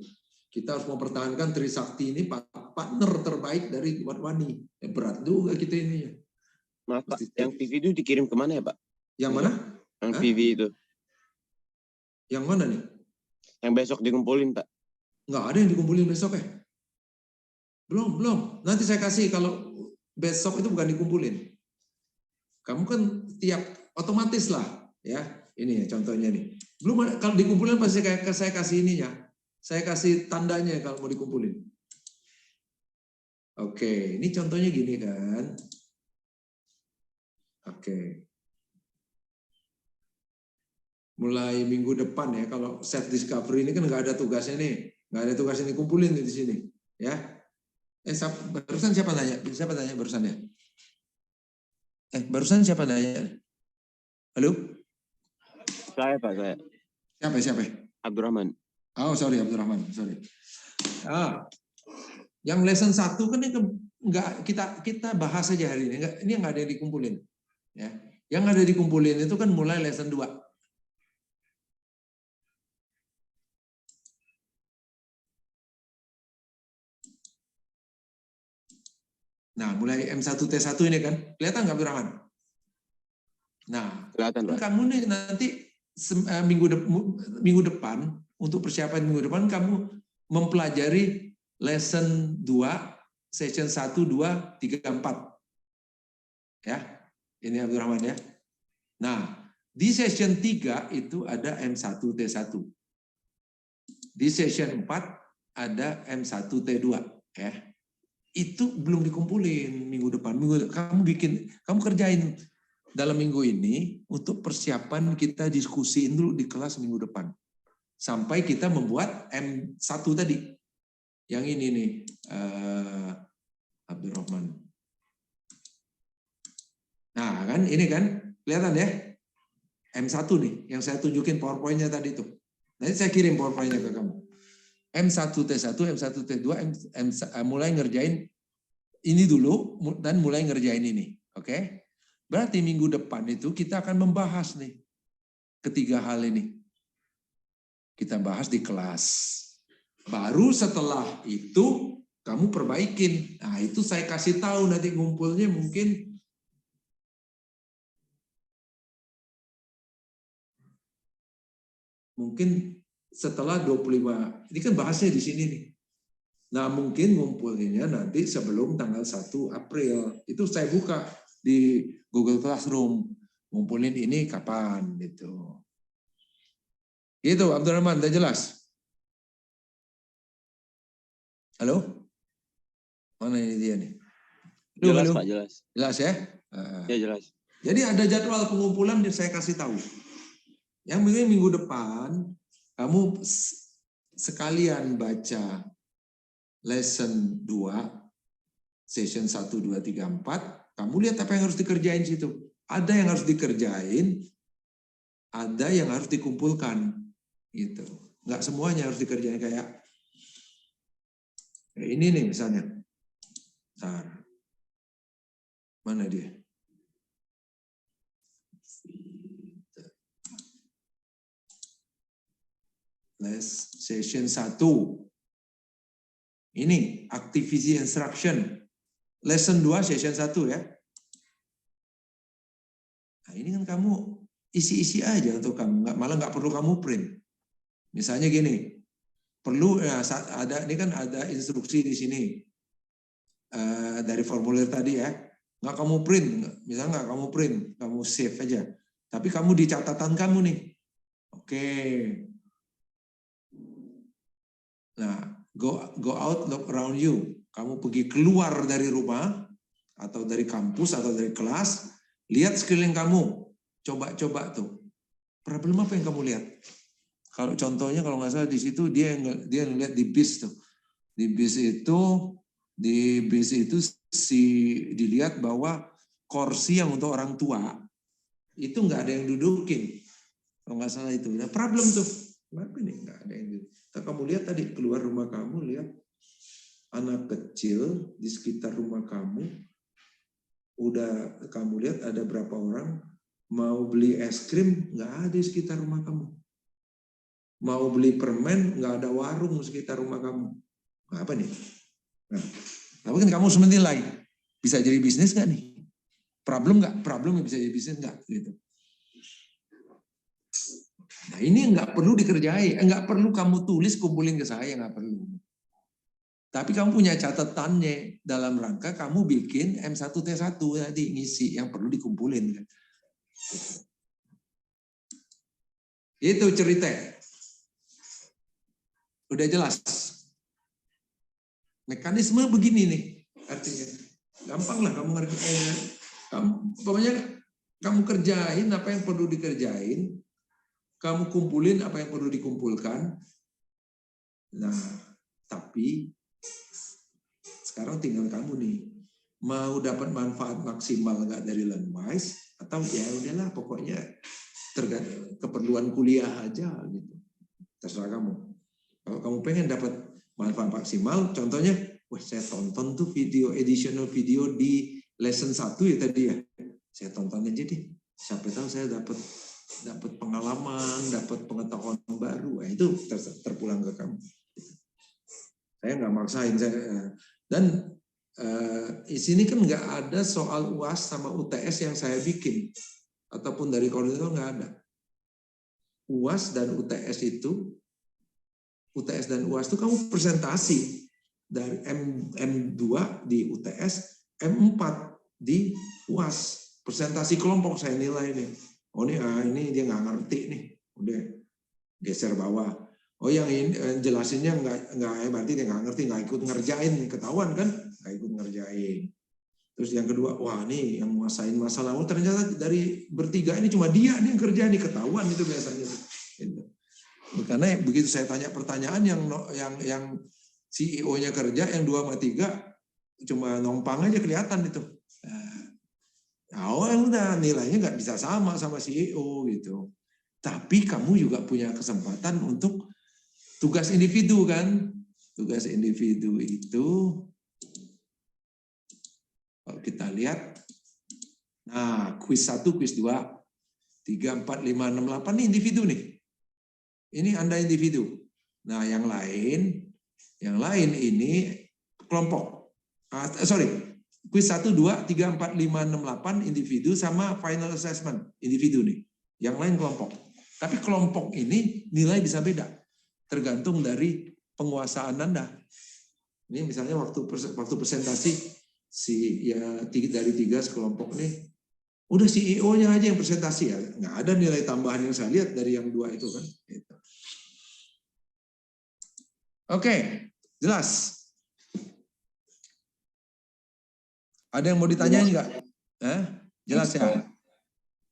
Kita harus mempertahankan Trisakti ini partner terbaik dari Watwani. Berat juga kita ini ya. Maaf Pak, yang PV itu dikirim kemana ya Pak? Yang mana? Yang PV itu. Yang mana nih? Yang besok dikumpulin Pak. Nggak ada yang dikumpulin besok ya? Belum. Nanti saya kasih kalau besok itu bukan dikumpulin. Kamu kan tiap otomatis lah ya. Ini ya contohnya nih. Belum ada, kalau dikumpulin pasti saya kasih ininya. Saya kasih tandanya kalau mau dikumpulin. Oke, ini contohnya gini kan. Oke. Mulai minggu depan ya, kalau set discovery ini kan nggak ada tugasnya nih. Nggak ada tugasnya dikumpulin di sini. Ya. Barusan siapa nanya? Siapa tanya barusan ya? Barusan siapa nanya? Halo? Saya Pak, saya. Siapa? Abdurrahman. Oh, sorry Abdurrahman, sorry. Yang lesson 1 kan ini enggak kita bahas aja hari ini. Ini yang ada dikumpulin. Ya. Yang ada dikumpulin itu kan mulai lesson 2. Nah, mulai M1T1 ini kan, kelihatan nggak Abdurrahman? Nah, kelihatan Pak. Kamu nih nanti minggu depan, untuk persiapan minggu depan kamu mempelajari lesson 2, session 1, 2, 3, 4. Ya, ini Abdurrahman ya. Nah, di session 3 itu ada M1T1. Di session 4 ada M1T2 ya. Itu belum dikumpulin minggu depan. Kamu kerjain dalam minggu ini untuk persiapan kita diskusiin dulu di kelas minggu depan. Sampai kita membuat M1 tadi. Yang ini nih, Abdurrahman. Nah kan, ini kan, kelihatan ya? M1 nih, yang saya tunjukin PowerPoint-nya tadi tuh. Nanti saya kirim PowerPoint-nya ke kamu. M1T1, M1T2, mulai ngerjain ini dulu, dan mulai ngerjain ini. Oke? Berarti minggu depan itu kita akan membahas nih, ketiga hal ini. Kita bahas di kelas. Baru setelah itu, kamu perbaikin. Nah itu saya kasih tahu nanti ngumpulnya mungkin setelah 25, ini kan bahasnya di sini nih. Nah mungkin ngumpulnya nanti sebelum tanggal 1 April. Itu saya buka di Google Classroom. Ngumpulin ini kapan gitu. Itu Abdurrahman, udah jelas? Halo? Mana ini dia nih? Jelas Pak, jelas. Jelas ya? Ya jelas. Jadi ada jadwal pengumpulan yang saya kasih tahu. Yang minggu depan kamu sekalian baca lesson 2, session 1, 2, 3, 4. Kamu lihat apa yang harus dikerjain situ. Ada yang harus dikerjain, ada yang harus dikumpulkan. Gitu. Nggak semuanya harus dikerjain kayak ini nih misalnya. Bentar. Mana dia? Session 1. Ini activity instruction. Lesson 2 session 1 ya. Nah, ini kan kamu isi-isi aja untuk kamu, malah nggak perlu kamu print. Misalnya gini, perlu ada ini kan ada instruksi di sini dari formulir tadi ya. Nggak kamu print, misalnya nggak kamu print, kamu save aja. Tapi kamu di catatan kamu nih. Oke. Nah, go out, look around you. Kamu pergi keluar dari rumah atau dari kampus atau dari kelas, lihat sekeliling kamu. Coba tuh. Problem apa yang kamu lihat? Kalau contohnya kalau nggak salah di situ dia ngeliat di bis tuh. Di bis itu dilihat bahwa kursi yang untuk orang tua itu nggak ada yang dudukin. Kalau nggak salah itu. Nah, problem tuh. Kenapa nih nggak ada yang dudukin? Kamu lihat tadi keluar rumah kamu, lihat anak kecil di sekitar rumah kamu. Udah kamu lihat ada berapa orang mau beli es krim, nggak ada di sekitar rumah kamu. Mau beli permen, nggak ada warung di sekitar rumah kamu. Nah, apa nih? Nah, tapi kan kamu menilai, bisa jadi bisnis nggak nih? Problem nggak? Problem bisa jadi bisnis nggak? Gitu. Nah ini nggak perlu dikerjai, nggak perlu kamu tulis kumpulin ke saya, nggak perlu. Tapi kamu punya catatannya dalam rangka kamu bikin M1T1 tadi ngisi yang perlu dikumpulin. Itu cerita. Udah jelas. Mekanisme begini nih artinya. Gampang lah kamu ngerti. Pokoknya kamu kerjain apa yang perlu dikerjain. Kamu kumpulin apa yang perlu dikumpulkan. Nah, tapi sekarang tinggal kamu nih. Mau dapat manfaat maksimal nggak dari Learnwise atau ya udahlah pokoknya tergantung keperluan kuliah aja gitu. Terserah kamu. Kalau kamu pengen dapat manfaat maksimal, contohnya, wah saya tonton tuh additional video di lesson 1 ya tadi ya. Saya tonton aja deh. Siapa tahu saya dapat pengalaman, dapat pengetahuan baru. Nah, itu terpulang ke kamu. Saya nggak maksain dan di sini kan nggak ada soal UAS sama UTS yang saya bikin ataupun dari koordinator nggak ada. UAS dan UTS itu UTS dan UAS itu kamu presentasi dari M2 di UTS, M4 di UAS. Presentasi kelompok saya nilai nih. Oh ini dia nggak ngerti nih. Udah geser bawah. Oh yang ini jelasinnya nggak berarti dia nggak ngerti, nggak ikut ngerjain nih, ketahuan kan? Nggak ikut ngerjain. Terus yang kedua, wah nih yang nguasain masalah, oh ternyata dari bertiga ini cuma dia nih yang kerja nih, ketahuan itu biasanya. Gitu. Karena begitu saya tanya pertanyaan yang CEO-nya kerja, yang 2 sama 3 cuma numpang aja kelihatan itu. Nah, udah nilainya nggak bisa sama CEO gitu. Tapi kamu juga punya kesempatan untuk tugas individu kan. Tugas individu itu kalau kita lihat, nah kuis 1, kuis 2, 3, 4, 5, 6, 8 ini individu nih. Ini Anda individu. Nah yang lain ini kelompok. Kuis 1, 2, 3, 4, 5, 6, 8 individu sama final assessment individu nih. Yang lain kelompok. Tapi kelompok ini nilai bisa beda. Tergantung dari penguasaan Anda. Ini misalnya waktu presentasi dari 3 sekelompok nih, udah CEO-nya aja yang presentasi ya, nggak ada nilai tambahan yang saya lihat dari yang 2 itu kan. Gitu. Oke, jelas. Ada yang mau ditanyain nggak? Jelas ya?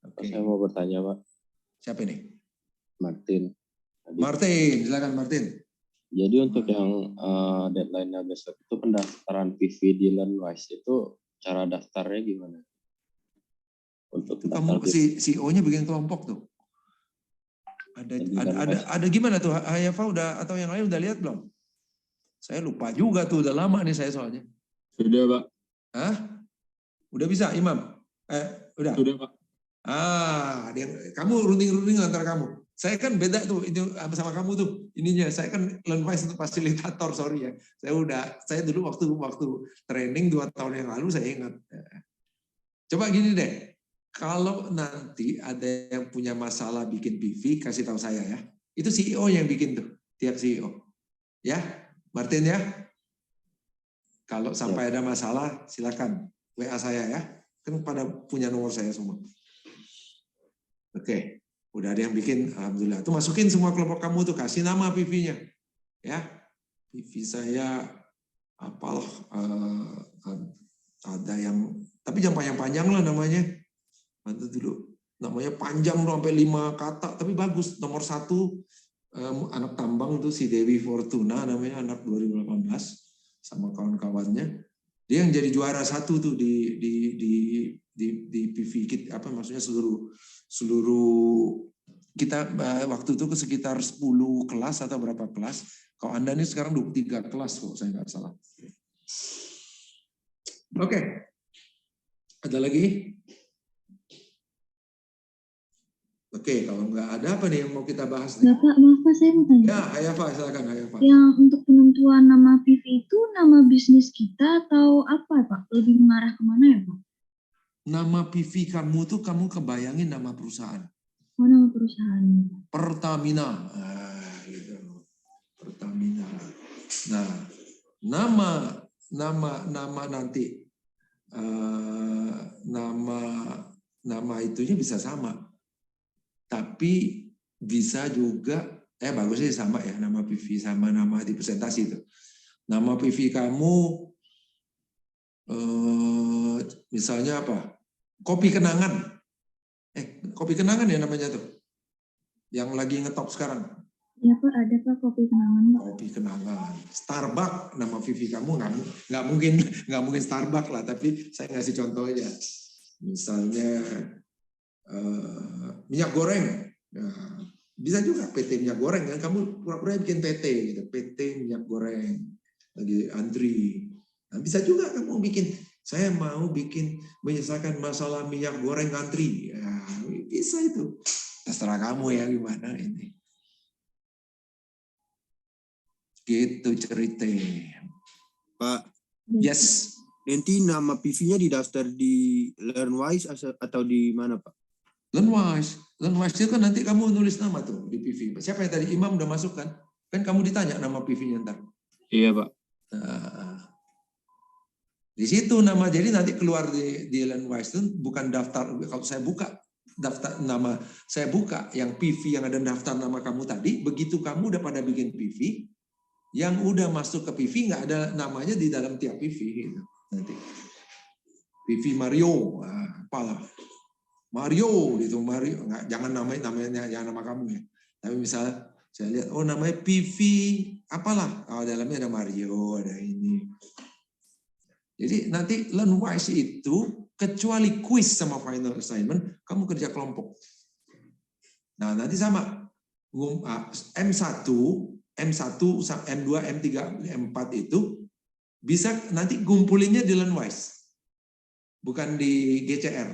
Oke. Saya mau bertanya, Pak. Siapa ini? Martin. Martin, silakan Martin. Jadi untuk yang deadline-nya besok itu pendaftaran PV di LearnWise itu cara daftarnya gimana? Untuk kamu CEO-nya bikin kelompok tuh. Ada gimana tuh? Hayafa udah atau yang lain udah lihat belum? Saya lupa juga tuh, udah lama nih saya soalnya. Sudah, Pak. Hah? Udah bisa, Imam? Udah? Sudah, Pak. Kamu running antar kamu. Saya kan beda tuh itu sama kamu tuh ininya. Saya kan LearnWise itu fasilitator, sorry ya. Saya dulu waktu training 2 tahun yang lalu saya ingat. Coba gini deh. Kalau nanti ada yang punya masalah bikin PV, kasih tahu saya ya. Itu CEO yang bikin tuh, tiap CEO. Ya, Martin ya. Kalau sampai ada masalah, silakan WA saya ya. Kan pada punya nomor saya semua. Oke. Udah ada yang bikin, alhamdulillah. Tuh masukin semua kelompok kamu tuh, kasih nama PV-nya. Ya, PV saya apalah, ada yang, tapi jangan panjang-panjang lah namanya. Bantu dulu. Namanya panjang sampai 5 kata, tapi bagus. Nomor 1, anak tambang tuh si Dewi Fortuna, namanya anak 2018, sama kawan-kawannya. Dia yang jadi juara 1 tuh di PV kita, apa maksudnya seluruh kita waktu itu sekitar 10 kelas atau berapa kelas. Kalau Anda ini sekarang 23 kelas kok saya nggak salah. Oke. Ada lagi? Oke, kalau nggak ada apa nih yang mau kita bahas nih? Bapak, maaf Pak, saya mau tanya. Ya, Hayafa, silakan Hayafa. Yang untuk penentuan nama PV itu nama bisnis kita atau apa Pak? Lebih mengarah kemana ya Pak? Nama PV kamu tuh kamu kebayangin nama perusahaan. Oh, nama perusahaan. Pertamina. Gitu. Pertamina. Nah, nama nanti nama itunya bisa sama. Tapi bisa juga bagusnya sama ya, nama PV sama nama di presentasi itu. Nama PV kamu misalnya apa? Kopi Kenangan. Kopi Kenangan ya namanya tuh. Yang lagi ngetop sekarang. Ya Pak, ada Pak Kopi Kenangan Pak. Kopi Kenangan. Starbucks, nama PV kamu nggak mungkin Starbucks lah, tapi saya ngasih contoh aja. Misalnya minyak goreng. Nah, bisa juga PT minyak goreng kan, kamu pura-pura bikin PT gitu, PT minyak goreng lagi antri. Nah, bisa juga kamu bikin, saya mau bikin menyelesaikan masalah minyak goreng antri. Ya, bisa itu. Terserah kamu ya gimana ini. Gitu cerita. Pak. Yes. Nanti nama PV-nya didaftar di LearnWise atau di mana Pak? LearnWise itu kan nanti kamu nulis nama tuh di PV. Siapa yang tadi Imam udah masuk kan? Kan kamu ditanya nama PV-nya ntar. Iya, Pak. Nah, di situ nama, jadi nanti keluar di Landwise itu bukan daftar. Kalau saya buka daftar nama, saya buka yang PV yang ada daftar nama kamu tadi, begitu kamu udah pada bikin PV, yang udah masuk ke PV nggak ada namanya di dalam tiap PV gitu. Nanti PV Mario, apalah Mario gitu, Mario nggak, jangan namanya jangan nama kamu ya. Tapi misalnya saya lihat, oh namanya PV apalah, dalamnya ada Mario, ada ini. Jadi nanti Learnwise itu kecuali quiz sama final assignment, kamu kerja kelompok. Nah nanti sama M1, M2, M3, M4 itu bisa nanti gumpulinnya di Learnwise, bukan di GCR.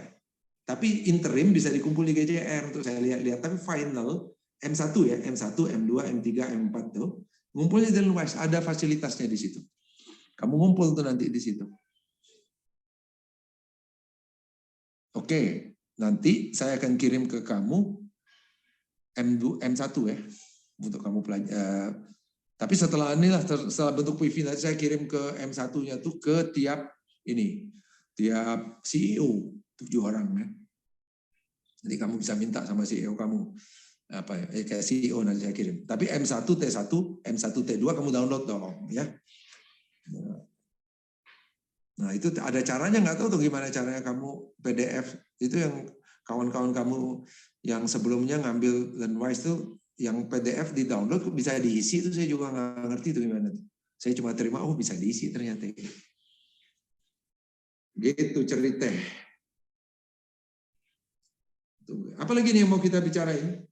Tapi interim bisa dikumpul di GCR untuk saya lihat. Tapi final M1 ya, M1, M2, M3, M4 tuh ngumpulnya di Learnwise, ada fasilitasnya di situ. Kamu ngumpul tuh nanti di situ. Oke, nanti saya akan kirim ke kamu M1 ya, untuk kamu pelajari. Tapi setelah inilah, setelah bentuk PV nanti saya kirim ke M1-nya tuh ke tiap CEO 7 orang ya. Jadi kamu bisa minta sama CEO kamu apa ya, kayak CEO nanti saya kirim. Tapi M1 T1, M1 T2 kamu download dong ya. Nah itu ada caranya, nggak tahu tuh gimana caranya kamu PDF itu yang kawan-kawan kamu yang sebelumnya ngambil Learnwise tuh yang PDF di download bisa diisi, itu saya juga nggak ngerti itu gimana. Saya cuma terima, oh bisa diisi ternyata. Gitu cerita. Apalagi nih yang mau kita bicarain?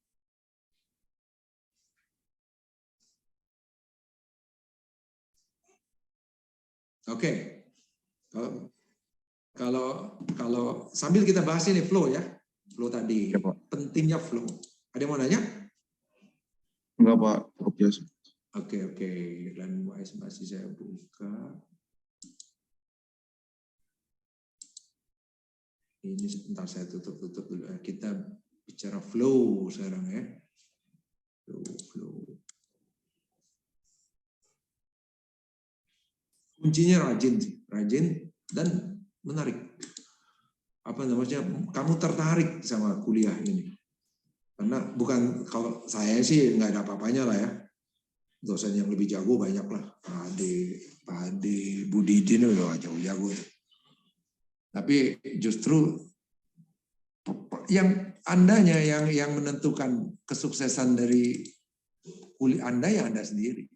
Oke. Kalau sambil kita bahas ini flow ya, flow tadi, ya, pentingnya flow. Ada yang mau nanya? Enggak Pak, oke. Oke. Learnwise masih saya buka. Ini sebentar saya tutup dulu. Kita bicara flow sekarang ya. Flow. Kuncinya rajin dan menarik. Apa namanya? Kamu tertarik sama kuliah ini. Karena bukan, kalau saya sih nggak ada apa-apanya lah ya. Dosen yang lebih jago banyak lah. Pak Ade, Budidin udah jago-jago. Tapi justru yang Andanya yang menentukan kesuksesan dari kuliah Anda ya Anda sendiri.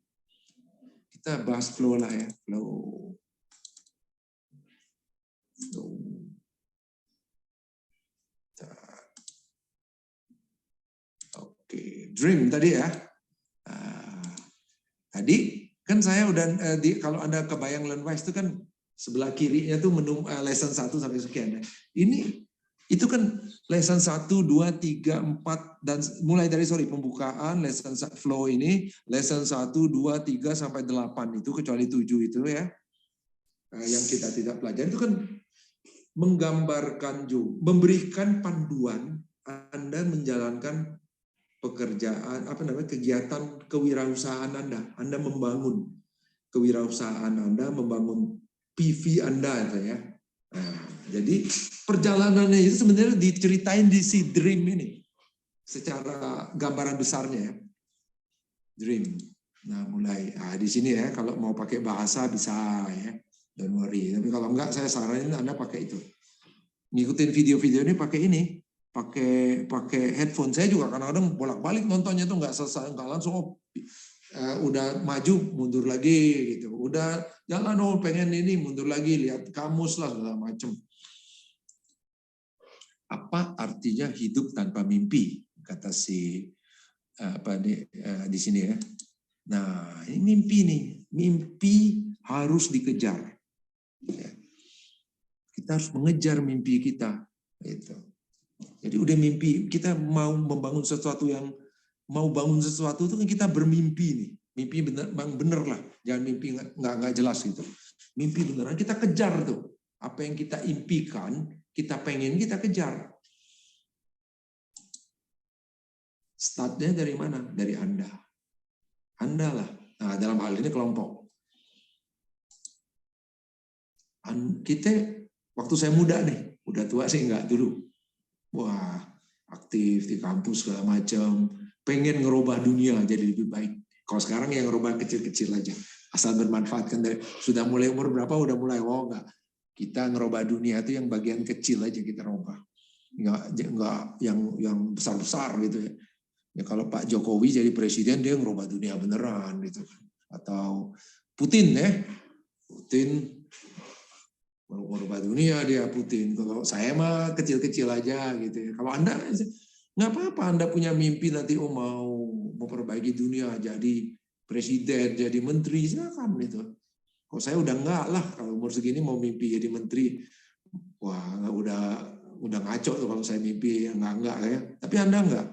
Kita bahas flow lah ya, flow. Oke, dream tadi ya. Tadi kan saya udah kalau Anda kebayang Learnwise itu kan sebelah kirinya tuh menu lesson 1 sampai sekian ya. Ini itu kan lesson 1, 2, 3, 4 dan mulai dari pembukaan lesson flow ini lesson 1, 2, 3 sampai 8 itu kecuali 7 itu ya. Yang kita tidak pelajari itu kan menggambarkan juga, memberikan panduan Anda menjalankan pekerjaan, kegiatan kewirausahaan Anda membangun kewirausahaan Anda, membangun PV Anda ya. Nah, jadi perjalanannya itu sebenarnya diceritain di si dream ini secara gambaran besarnya ya. Dream. Nah, mulai di sini ya, kalau mau pakai bahasa bisa ya. Don't worry. Tapi kalau enggak saya saranin Anda pakai itu. Ngikutin video-video ini pakai ini. Pakai headphone. Saya juga kadang-kadang bolak-balik nontonnya tuh nggak selesai, nggak langsung udah maju mundur lagi gitu, udah jalan pengen ini mundur lagi, lihat kamus lah segala macam. Apa artinya hidup tanpa mimpi, kata si di sini ya. Nah ini mimpi harus dikejar. Kita harus mengejar mimpi kita gitu. Jadi udah mimpi, kita mau membangun sesuatu itu kan kita bermimpi nih. Mimpi bener lah, jangan mimpi nggak jelas gitu. Mimpi beneran kita kejar tuh. Apa yang kita impikan, kita pengen, kita kejar. Startnya dari mana? Dari Anda. Anda lah. Nah, dalam hal ini kelompok. Kita, waktu saya muda nih, udah tua sih enggak dulu. Wah, aktif di kampus segala macam, pengen ngerubah dunia jadi lebih baik. Kalau sekarang yang ngerubah kecil-kecil aja, asal bermanfaat kan. Sudah mulai umur berapa udah mulai, oh enggak. Kita ngerubah dunia itu yang bagian kecil aja kita rubah. Enggak yang besar-besar gitu ya. Ya kalau Pak Jokowi jadi presiden dia ngerubah dunia beneran gitu. Atau Putin ya. Putin mau merubah dunia dia Putin. Kalau saya mah kecil-kecil aja gitu ya. Kalau Anda nggak apa-apa, Anda punya mimpi nanti mau memperbaiki dunia, jadi presiden, jadi menteri, silakan gitu. Kalau saya udah enggak lah, kalau umur segini mau mimpi jadi menteri, wah udah ngaco tuh kalau saya mimpi enggak ya. Tapi Anda enggak.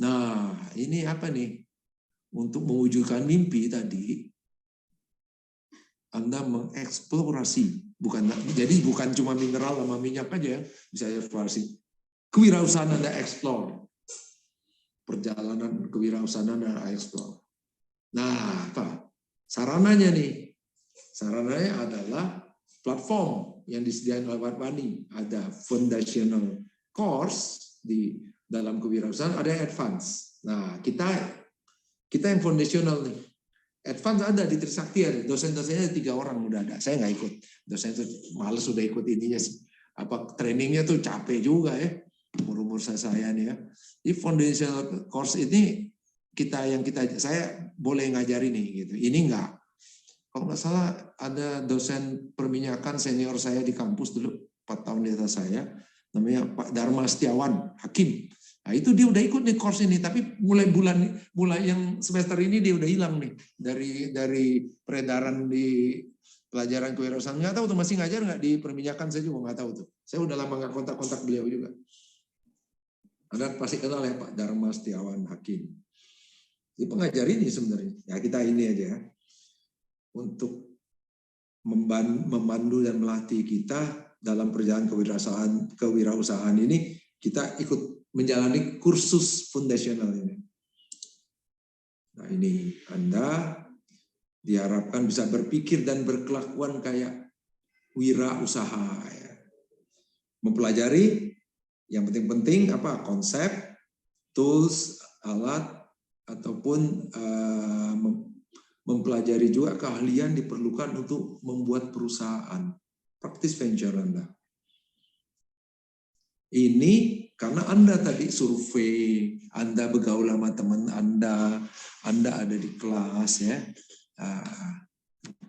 Nah ini apa nih? Untuk mewujudkan mimpi tadi, Anda mengeksplorasi, jadi bukan cuma mineral sama minyak aja bisa eksplorasi. Kewirausahaan Anda eksplor. Perjalanan kewirausahaan Anda eksplor. Nah, apa? Sarananya nih. Sarananya adalah platform yang disediakan oleh Warpani. Ada foundational course di dalam kewirausahaan, ada yang advance. Nah, kita yang foundational nih. Advance ada di Trisakti, dosen-dosennya 3 orang udah ada. Saya nggak ikut. Dosen itu males udah ikut ininya sih. Trainingnya tuh capek juga ya. Umur saya nih ya. Di foundational course ini saya boleh ngajari nih gitu. Ini enggak. Kalau nggak salah ada dosen perminyakan senior saya di kampus dulu 4 tahun di atas saya, namanya Pak Dharma Setiawan, hakim. Nah itu dia udah ikut nih course ini, tapi mulai yang semester ini dia udah hilang nih dari peredaran di pelajaran kewirausahaan. Nggak tahu tuh masih ngajar nggak di perminyakan, saya juga nggak tahu tuh. Saya udah lama nggak kontak beliau juga. Anda pasti kenal ya Pak Dharma Setiawan, hakim. Di pengajar ini sebenarnya, ya kita ini aja untuk memandu dan melatih kita dalam perjalanan kewirausahaan ini, kita ikut menjalani kursus foundational ini. Nah ini Anda diharapkan bisa berpikir dan berkelakuan kayak wirausaha. Ya. Mempelajari yang penting-penting apa? Konsep, tools, alat, ataupun mempelajari juga keahlian diperlukan untuk membuat perusahaan. Praktis venture Anda. Ini karena Anda tadi survei, Anda bergaul sama teman Anda ada di kelas ya.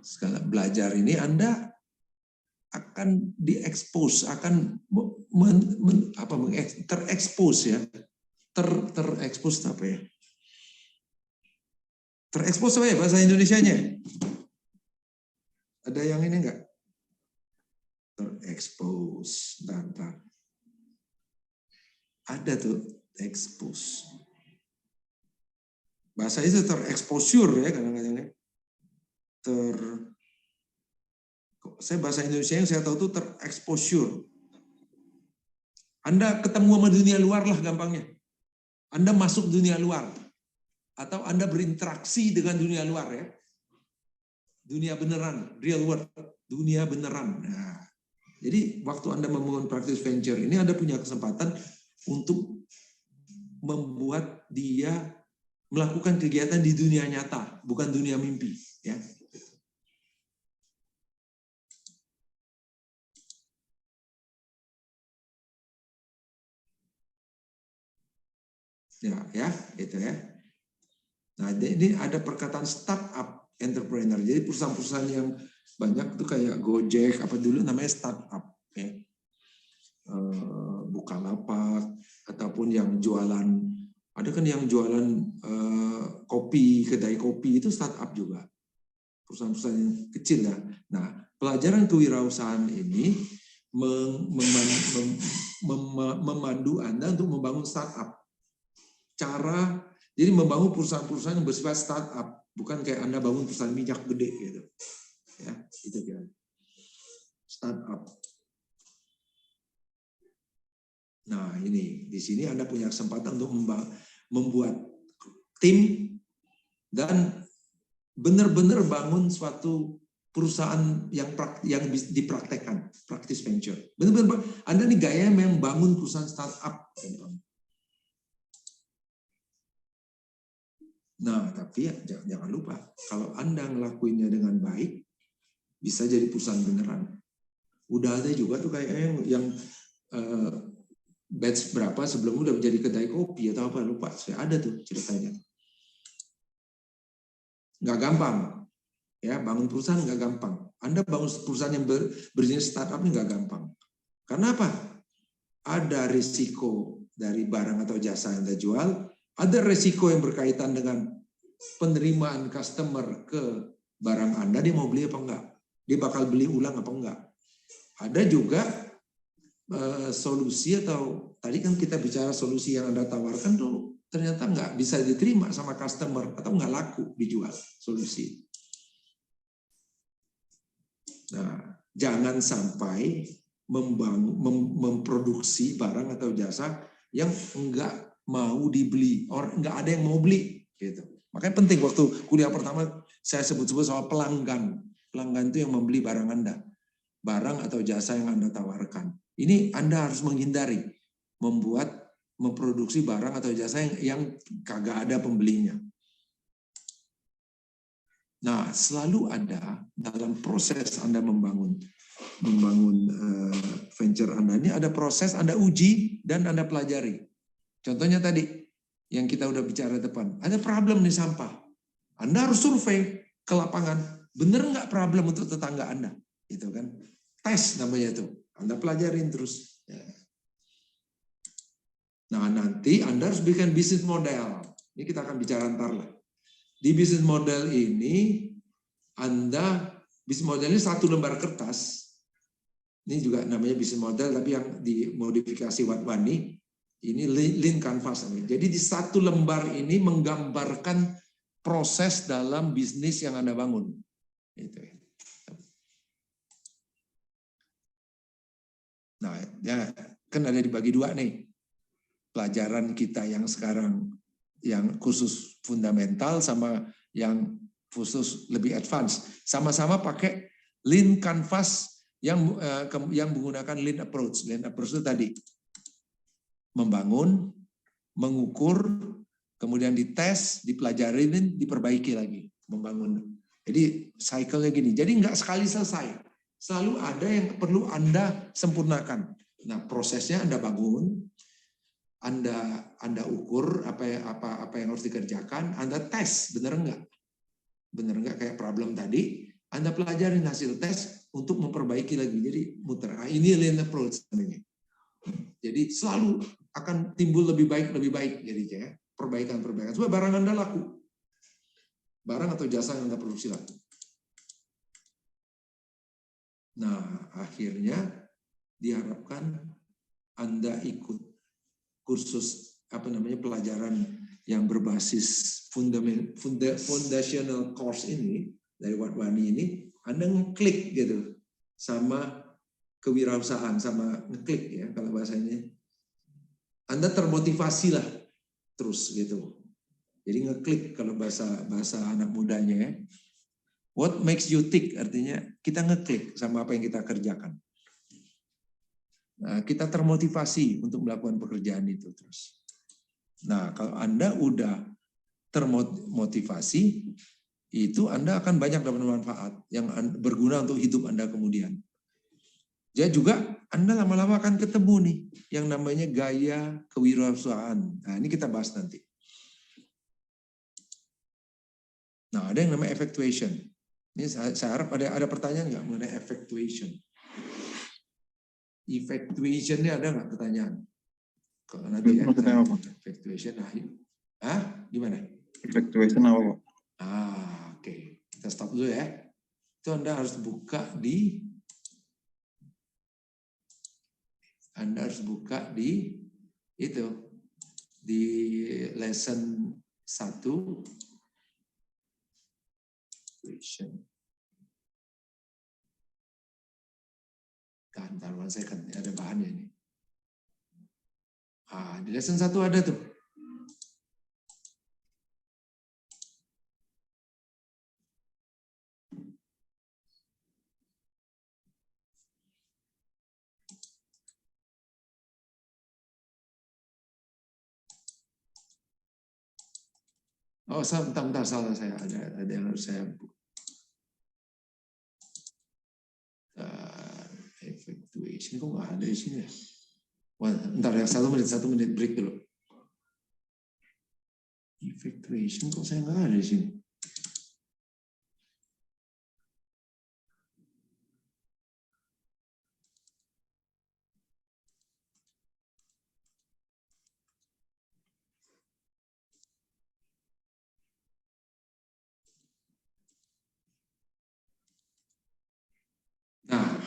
Segala belajar ini Anda akan diekspos, akan terekspos ya. Terekspos apa ya? Terekspos apa ya bahasa Indonesianya? Ada yang ini enggak? Terekspos. Bentar. Ada tuh expose. Bahasa itu tereksposur ya kadang-kadang. Saya bahasa Indonesia yang saya tahu itu tereksposur. Anda ketemu sama dunia luar lah gampangnya. Anda masuk dunia luar. Atau Anda berinteraksi dengan dunia luar ya. Dunia beneran, real world. Dunia beneran. Nah, jadi waktu Anda membangun practice venture ini Anda punya kesempatan untuk membuat dia melakukan kegiatan di dunia nyata, bukan dunia mimpi. Ya. Ya, itu ya. Nah, ini ada perkataan startup entrepreneur. Jadi perusahaan-perusahaan yang banyak itu kayak Gojek, apa dulu namanya startup. Ya. Bukalapak, ataupun yang jualan, ada kan yang jualan kopi, kedai kopi, itu startup juga. Perusahaan-perusahaan yang kecil ya. Nah, pelajaran kewirausahaan ini memandu Anda untuk membangun startup. Jadi membangun perusahaan-perusahaan yang bersifat startup, bukan kayak Anda bangun perusahaan minyak gede gitu. Ya, itu dia. Startup. Nah, ini di sini Anda punya kesempatan untuk membuat tim dan benar-benar bangun suatu perusahaan yang dipraktekkan, practice venture. Benar-benar Anda nih gaya memang bangun perusahaan startup. Nah, tapi ya, jangan lupa, kalau Anda ngelakuinnya dengan baik, bisa jadi perusahaan beneran. Udah ada juga tuh kayaknya yang batch berapa sebelum udah menjadi kedai kopi atau apa, lupa. Saya ada tuh ceritanya. Nggak gampang. Ya, bangun perusahaan nggak gampang. Anda bangun perusahaan yang berjenis startup ini nggak gampang. Karena apa? Ada risiko dari barang atau jasa yang Anda jual, ada risiko yang berkaitan dengan penerimaan customer ke barang Anda, dia mau beli apa enggak? Dia bakal beli ulang apa enggak? Ada juga solusi, atau tadi kan kita bicara solusi yang Anda tawarkan tuh ternyata nggak bisa diterima sama customer atau nggak laku dijual solusi. Nah, jangan sampai memproduksi barang atau jasa yang enggak mau dibeli, orang enggak ada yang mau beli, gitu. Makanya penting waktu kuliah pertama saya sebut-sebut soal pelanggan. Pelanggan itu yang membeli barang Anda, barang atau jasa yang Anda tawarkan. Ini Anda harus menghindari memproduksi barang atau jasa yang kagak ada pembelinya. Nah, selalu ada dalam proses Anda membangun venture Anda ini, ada proses Anda uji dan Anda pelajari. Contohnya tadi yang kita udah bicara depan, ada problem nih sampah. Anda harus survei ke lapangan, bener nggak problem untuk tetangga Anda, gitu kan? Tes namanya itu, Anda pelajarin terus. Nah, nanti Anda harus bikin bisnis model. Ini kita akan bicara ntar lah. Di bisnis model ini, bisnis model ini satu lembar kertas. Ini juga namanya bisnis model, tapi yang dimodifikasi Watwani, ini lean canvas. Jadi di satu lembar ini menggambarkan proses dalam bisnis yang Anda bangun. Nah, ya kan ada dibagi dua nih. Pelajaran kita yang sekarang yang khusus fundamental sama yang khusus lebih advance, sama-sama pakai lean canvas yang menggunakan lean approach. Lean approach itu tadi membangun, mengukur, kemudian dites, dipelajarin, diperbaiki lagi, membangun. Jadi cycle-nya gini. Jadi nggak sekali selesai. Selalu ada yang perlu Anda sempurnakan. Nah, prosesnya Anda bangun, Anda ukur apa yang harus dikerjakan, Anda tes benar enggak kayak problem tadi, Anda pelajarin hasil tes untuk memperbaiki lagi. Jadi muter. Ini lean approach namanya. Jadi selalu akan timbul lebih baik jadinya ya. Perbaikan. Supaya barang Anda laku. Barang atau jasa yang Anda produksi laku. Nah, akhirnya diharapkan Anda ikut kursus pelajaran yang berbasis foundational course ini dari Watwani ini, Anda ngeklik gitu sama kewirausahaan, sama ngeklik ya kalau bahasanya. Anda termotivasi lah terus gitu. Jadi ngeklik kalau bahasa anak mudanya ya. What makes you tick artinya kita ngeklik sama apa yang kita kerjakan. Nah, kita termotivasi untuk melakukan pekerjaan itu terus. Nah, kalau Anda udah termotivasi, itu Anda akan banyak dapat manfaat yang berguna untuk hidup Anda kemudian. Jadi juga Anda lama-lama akan ketemu nih yang namanya gaya kewirausahaan. Nah, ini kita bahas nanti. Nah, ada yang namanya effectuation. Ini saya harap ada pertanyaan nggak mengenai effectuation? Effectuation ini ada nggak pertanyaan? Kalau nanti ya, effectuation, gimana? Effectuation apa, Pak? Oke. Kita stop dulu ya. Itu Anda harus buka di itu di lesson 1. Bentar, saya kan ada bahannya ini. Di lesson 1 ada tuh. Oh, bentar, salah saya. Ada yang harus saya effectuation kok nggak ada di sini ya? Wah, bentar ya, 1 menit break dulu. Effectuation kok saya nggak ada di sini? Nah,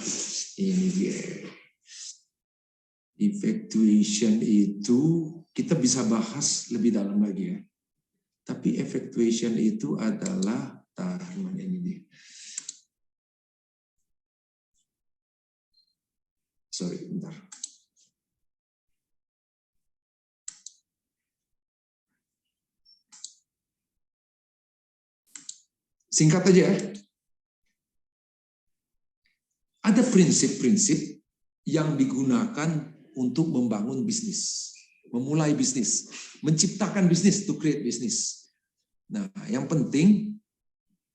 ini dia. Effectuation itu kita bisa bahas lebih dalam lagi ya. Tapi effectuation itu adalah mana ini dia. Sorry, bentar. Singkat aja ya. Ada prinsip-prinsip yang digunakan untuk membangun bisnis, memulai bisnis, menciptakan bisnis, to create bisnis. Nah, yang penting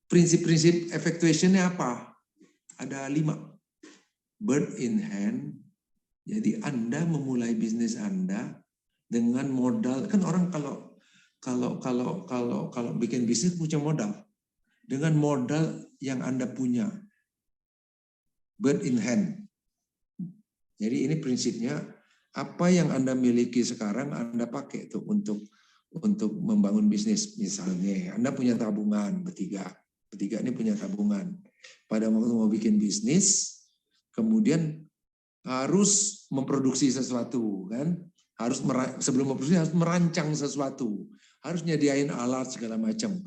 prinsip-prinsip effectuation-nya apa? Ada 5. Bird in hand. Jadi Anda memulai bisnis Anda dengan modal, kan orang kalau bikin bisnis punya modal. Dengan modal yang Anda punya. Bird in hand. Jadi ini prinsipnya, apa yang Anda miliki sekarang Anda pakai tuh untuk membangun bisnis. Misalnya Anda punya tabungan bertiga ini punya tabungan. Pada waktu mau bikin bisnis, kemudian harus memproduksi sesuatu kan, sebelum memproduksi harus merancang sesuatu, harus nyediain alat segala macam.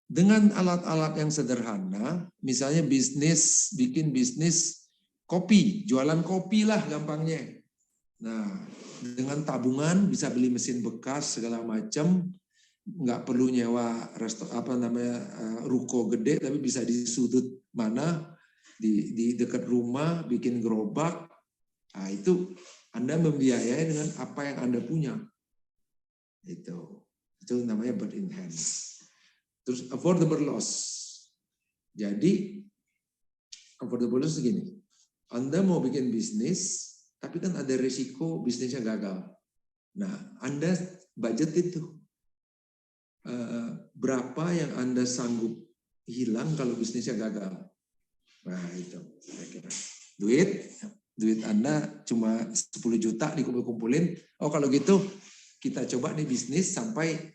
Dengan alat-alat yang sederhana, misalnya bikin bisnis kopi, jualan kopi lah gampangnya. Nah, dengan tabungan bisa beli mesin bekas segala macam, nggak perlu nyewa ruko gede, tapi bisa di sudut mana, di dekat rumah bikin gerobak. Nah, itu Anda membiayai dengan apa yang Anda punya. Itu namanya bird in hand. Terus affordable loss. Jadi affordable loss segini. Anda mau bikin bisnis, tapi kan ada risiko bisnisnya gagal. Nah, Anda budget itu. Berapa yang Anda sanggup hilang kalau bisnisnya gagal. Nah, itu kira-kira. Duit Anda cuma 10 juta dikumpul-kumpulin. Oh, kalau gitu kita coba nih bisnis sampai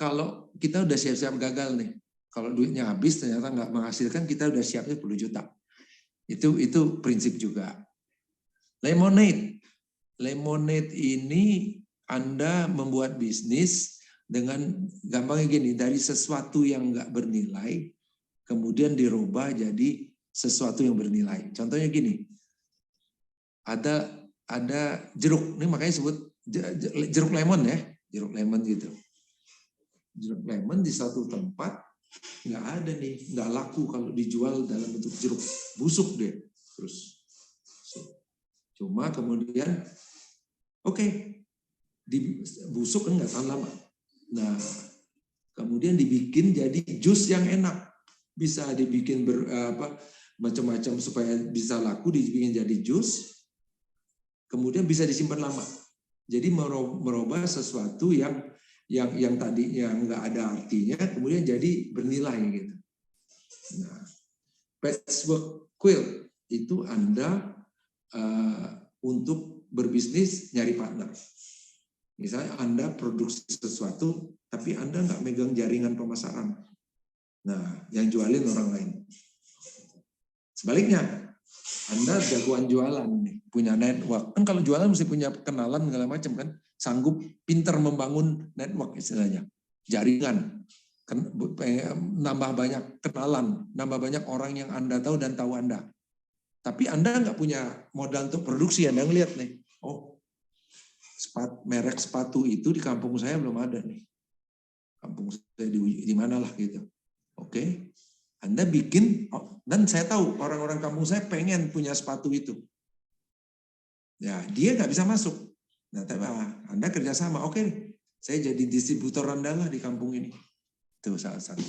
kalau kita udah siap-siap gagal nih. Kalau duitnya habis ternyata nggak menghasilkan, kita udah siapnya 10 juta. Itu prinsip juga. Lemonade ini Anda membuat bisnis dengan gampangnya gini, dari sesuatu yang nggak bernilai, kemudian dirubah jadi sesuatu yang bernilai. Contohnya gini, ada jeruk, ini makanya sebut jeruk lemon ya, jeruk lemon gitu. Jeruk lemon di satu tempat nggak ada nih, nggak laku kalau dijual dalam bentuk jeruk, busuk deh. Terus cuma kemudian busuk kan nggak tahan lama. Nah, kemudian dibikin jadi jus yang enak, bisa dibikin macam-macam supaya bisa laku, dibikin jadi jus, kemudian bisa disimpan lama. Jadi merubah sesuatu yang tadinya nggak ada artinya, kemudian jadi bernilai gitu. Nah, patchwork quilt itu Anda untuk berbisnis nyari partner. Misalnya Anda produksi sesuatu, tapi Anda nggak megang jaringan pemasaran. Nah, yang jualin orang lain. Sebaliknya, Anda jagoan jualan nih, punya network. Kan kalau jualan mesti punya kenalan segala macam kan. Sanggup pinter membangun network istilahnya, jaringan, nambah banyak kenalan, nambah banyak orang yang Anda tahu dan tahu Anda. Tapi Anda nggak punya modal untuk produksi, Anda ngelihat nih, merek sepatu itu di kampung saya belum ada nih, kampung saya di mana lah gitu. Oke, Anda bikin, dan saya tahu orang-orang kampung saya pengen punya sepatu itu. Ya, dia nggak bisa masuk. Nah, Anda kerjasama, oke, saya jadi distributor Anda lah di kampung ini. Itu salah satu.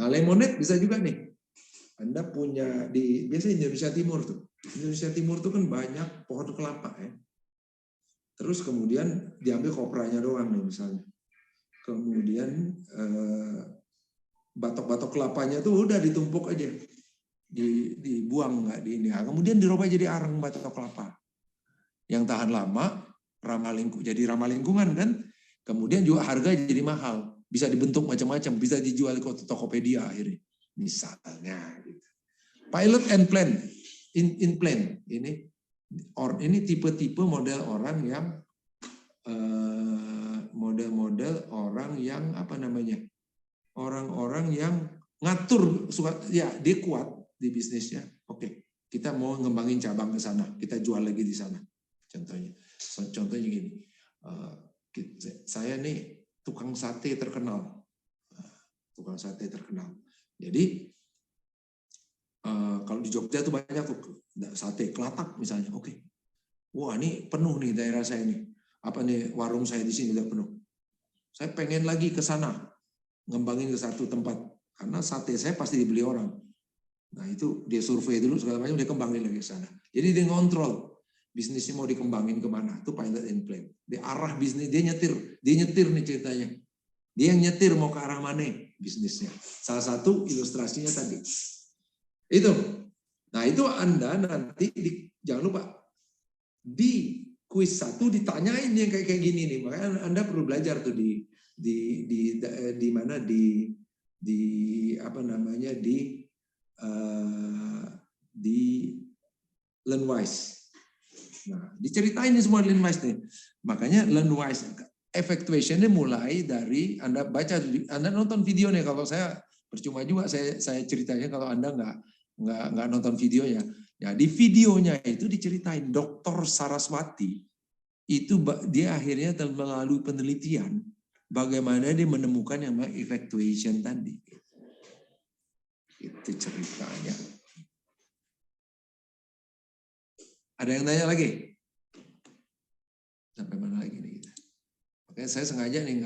Nah, lemonade bisa juga nih. Anda punya biasanya Indonesia Timur tuh. Indonesia Timur tuh kan banyak pohon kelapa ya. Terus kemudian diambil kopranya doang nih misalnya. Kemudian batok-batok kelapanya tuh udah ditumpuk aja. Dibuang nggak di ini. Kemudian dirubah jadi arang batok kelapa. Yang tahan lama, jadi ramah lingkungan kan. Kemudian juga harga jadi mahal. Bisa dibentuk macam-macam, bisa dijual ke Tokopedia akhirnya. Misalnya gitu. Pilot and plan. In plan. Ini tipe-tipe model orang yang orang-orang yang ngatur, ya dia kuat di bisnisnya. Oke, kita mau ngembangin cabang ke sana, kita jual lagi di sana. Contohnya gini, saya nih tukang sate terkenal. Jadi kalau di Jogja tuh banyak tuh sate Kelatak misalnya. Oke. Wah, ini penuh nih daerah saya nih. Apa nih warung saya di sini udah penuh. Saya pengen lagi ke sana, ngembangin ke satu tempat karena sate saya pasti dibeli orang. Nah, itu dia survei dulu segala macam, dia kembangin lagi ke sana. Jadi dia ngontrol bisnisnya mau dikembangin kemana. Itu pilot and plan. Dia arah bisnis, dia nyetir nih ceritanya. Dia yang nyetir mau ke arah mana bisnisnya. Salah satu ilustrasinya tadi. Itu. Nah, itu Anda nanti jangan lupa di kuis 1 ditanyain yang kayak gini nih. Makanya Anda perlu belajar tuh di Learnwise. Nah, diceritain nih semua Learnwise nih. Makanya Learnwise effectuation-nya mulai dari Anda baca, Anda nonton video nih. Kalau saya percuma juga saya ceritanya kalau Anda nggak nonton videonya. Ya, di videonya itu diceritain Dr. Saraswati itu dia akhirnya melalui penelitian bagaimana dia menemukan yang namanya effectuation tadi. Itu ceritanya. Ada yang tanya lagi? Sampai mana lagi nih kita? Makanya saya sengaja nih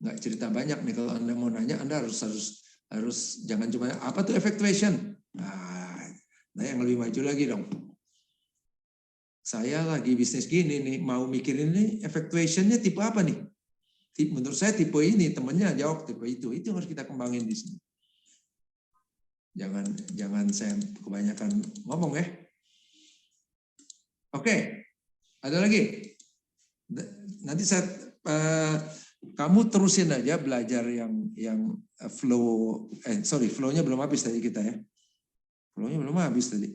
nggak cerita banyak nih. Kalau Anda mau nanya, Anda harus jangan cuma apa tuh effectuation. Nah, yang lebih maju lagi dong. Saya lagi bisnis gini nih, mau mikirin nih effectuation-nya tipe apa nih? Menurut saya tipe ini, temennya jawab tipe itu. Itu harus kita kembangin di sini. Jangan saya kebanyakan ngomong ya. Oke, ada lagi. Nanti kamu terusin aja belajar yang flow-nya belum habis tadi kita ya. Flow-nya belum habis tadi.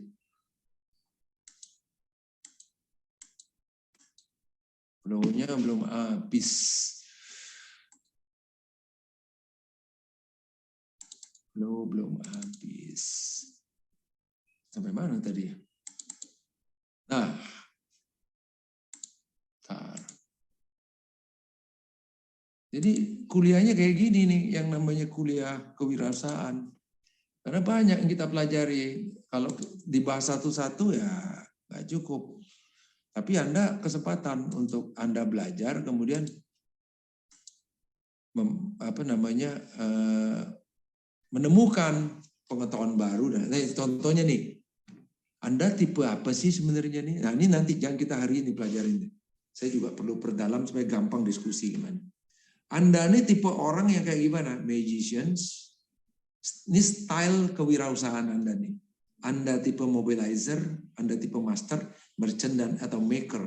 Flow-nya belum habis. Flow belum habis. Sampai mana tadi? Nah. Jadi kuliahnya kayak gini nih, yang namanya kuliah kewirausahaan. Karena banyak yang kita pelajari. Kalau dibahas satu-satu ya nggak cukup. Tapi Anda kesempatan untuk Anda belajar, kemudian menemukan pengetahuan baru. Nah, contohnya nih, Anda tipe apa sih sebenarnya nih? Nah, ini nanti jangan kita hari ini pelajarin. Saya juga perlu perdalam supaya gampang diskusi gimana. Anda ini tipe orang yang kayak gimana? Magicians. Ini style kewirausahaan Anda nih. Anda tipe mobilizer, Anda tipe master, merchant atau maker.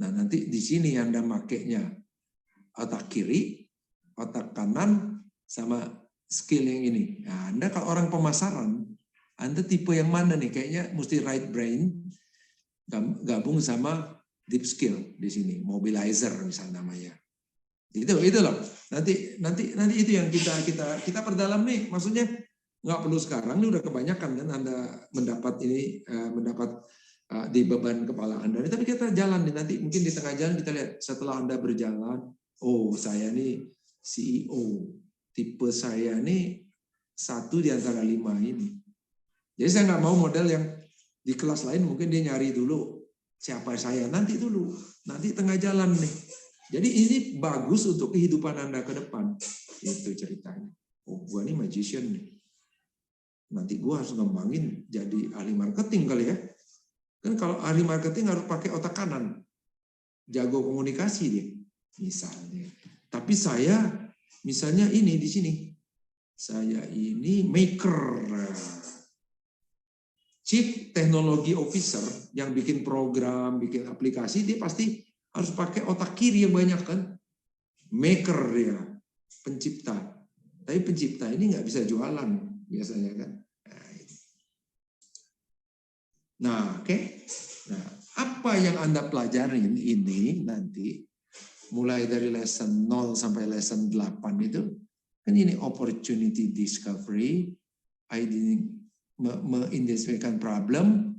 Nah, nanti di sini Anda makainya otak kiri, otak kanan, sama skill yang ini. Nah, Anda kalau orang pemasaran, Anda tipe yang mana nih? Kayaknya mesti right brain gabung sama deep skill di sini, mobilizer misalnya namanya. Itu loh. Nanti itu yang kita perdalam nih. Maksudnya nggak perlu sekarang, ini udah kebanyakan kan Anda mendapat di beban kepala Anda. Tapi kita jalan nih, nanti mungkin di tengah jalan kita lihat setelah Anda berjalan, oh saya nih CEO, tipe saya nih 1 di antara 5 ini. Jadi saya nggak mau model yang di kelas lain mungkin dia nyari dulu siapa saya, nanti tengah jalan nih. Jadi ini bagus untuk kehidupan Anda ke depan. Itu ceritanya. Oh, gua nih magician nih. Nanti gua harus ngembangin jadi ahli marketing kali ya. Kan kalau ahli marketing harus pakai otak kanan. Jago komunikasi dia, misalnya. Tapi saya, misalnya ini di sini. Saya ini maker. Chief Technology Officer yang bikin program, bikin aplikasi, dia pasti harus pakai otak kiri yang banyak kan. Maker dia, pencipta. Tapi pencipta ini nggak bisa jualan biasanya kan. Nah, oke. Nah, apa yang Anda pelajarin ini nanti mulai dari lesson 0 sampai lesson 8 itu kan ini opportunity discovery, mengidentifikasikan problem,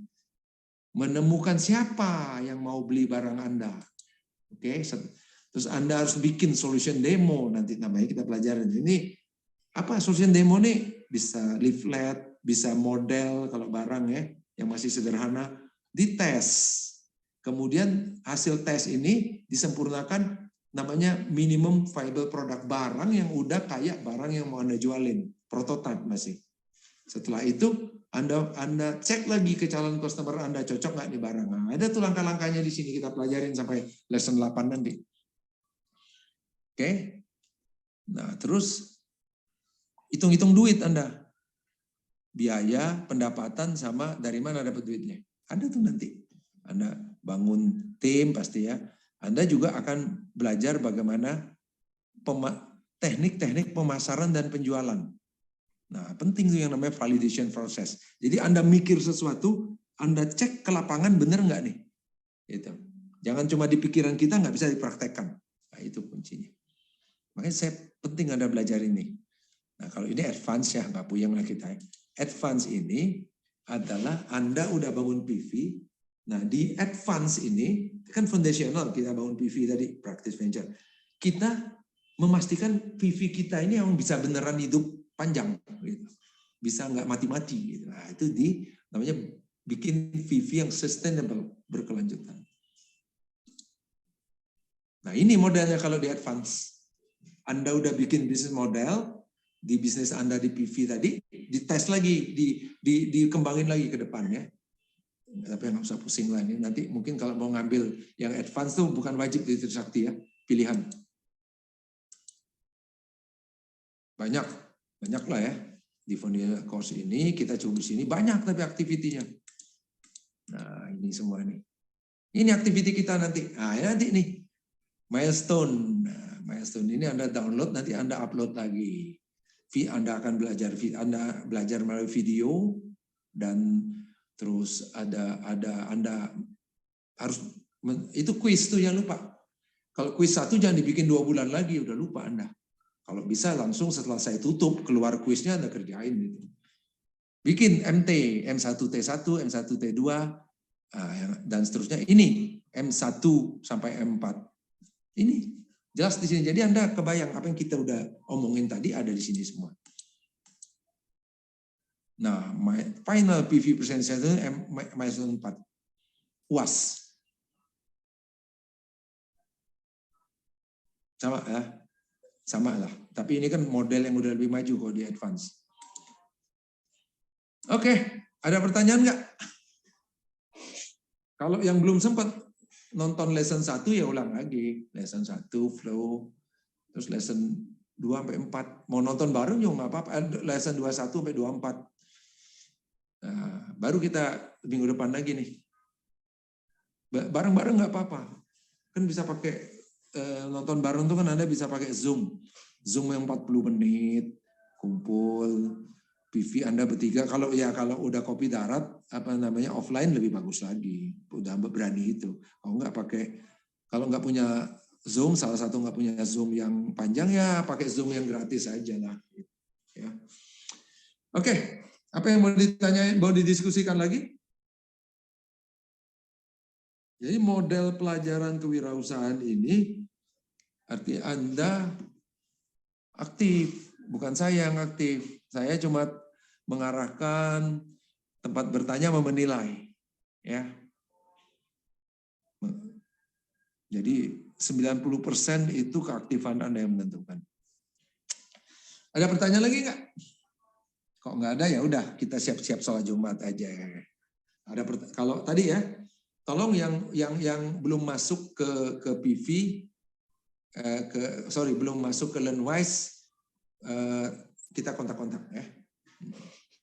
menemukan siapa yang mau beli barang Anda. Oke, terus Anda harus bikin solution demo, nanti namanya kita pelajarin. Ini apa solution demo nih? Bisa leaflet, bisa model kalau barang ya, yang masih sederhana, dites. Kemudian hasil tes ini disempurnakan, namanya minimum viable product, barang yang udah kayak barang yang mau Anda jualin, prototype masih. Setelah itu Anda cek lagi ke calon customer Anda, cocok nggak nih barang. Nah, ada tuh langkah-langkahnya di sini kita pelajarin sampai lesson 8 nanti. Oke. Nah, terus hitung-hitung duit Anda. Biaya, pendapatan, sama dari mana dapat duitnya. Ada tuh nanti. Anda bangun tim pasti ya. Anda juga akan belajar bagaimana teknik-teknik pemasaran dan penjualan. Nah, penting tuh yang namanya validation process. Jadi Anda mikir sesuatu, Anda cek ke lapangan bener nggak nih? Gitu. Jangan cuma di pikiran kita, nggak bisa dipraktekkan. Nah, itu kuncinya. Makanya penting Anda belajar ini. Nah, kalau ini advance ya, nggak puyeng lah kita. Advance ini adalah Anda udah bangun PV. Nah, di advance ini, kan foundational kita bangun PV tadi, practice venture. Kita memastikan PV kita ini yang bisa beneran hidup panjang, gitu. Bisa nggak mati-mati. Gitu. Nah, itu namanya bikin PV yang sustainable, berkelanjutan. Nah, ini modelnya kalau di advance. Anda udah bikin bisnis model, di bisnis Anda di PV tadi, dites lagi, dikembangin lagi ke depannya. Tapi nggak usah pusing lah ini. Nanti mungkin kalau mau ngambil yang advance tuh bukan wajib di Trisakti ya, pilihan. Banyak lah ya. Di foundation course ini kita coba di sini banyak tapi aktivitinya. Nah, ini semua nih. Ini aktiviti kita nanti. Nah, nanti nih milestone. Nah, milestone ini Anda download, nanti Anda upload lagi. Anda akan belajar, Anda belajar melalui video, dan terus Anda harus, itu kuis tuh jangan lupa. Kalau kuis 1 jangan dibikin 2 bulan lagi, udah lupa Anda. Kalau bisa langsung setelah saya tutup, keluar kuisnya Anda kerjain gitu. Bikin MT, M1T1, M1T2, dan seterusnya. Ini M1 sampai M4. Ini jelas di sini. Jadi Anda kebayang apa yang kita udah omongin tadi ada di sini semua. Nah, final PV presentation milestone 4. UAS. Sama ya. Sama lah. Tapi ini kan model yang udah lebih maju kalau di advance. Oke, ada pertanyaan nggak? Kalau yang belum sempat nonton lesson 1 ya ulang lagi. Lesson 1 flow, terus lesson 2 sampai 4. Mau nonton bareng juga nggak apa-apa. Lesson 21 sampai 24. Nah, baru kita minggu depan lagi nih. Bareng-bareng nggak apa-apa. Kan bisa pakai nonton bareng tuh kan Anda bisa pakai Zoom. Zoom yang 40 menit, kumpul, PV Anda bertiga. Kalau udah kopi darat, offline lebih bagus lagi. Udah berani itu. Kalau nggak punya Zoom, salah satu nggak punya Zoom yang panjang ya pakai Zoom yang gratis aja lah. Ya. Oke, apa yang mau ditanyain, mau didiskusikan lagi? Jadi model pelajaran kewirausahaan ini arti Anda aktif, bukan saya yang aktif. Saya cuma mengarahkan, tempat bertanya, menilai. Ya. Jadi 90% itu keaktifan Anda yang menentukan. Ada pertanyaan lagi nggak? Kok nggak ada ya udah kita siap-siap sholat Jumat aja. Ada kalau tadi ya, tolong yang belum masuk ke PV, belum masuk ke Learnwise, kita kontak-kontak ya.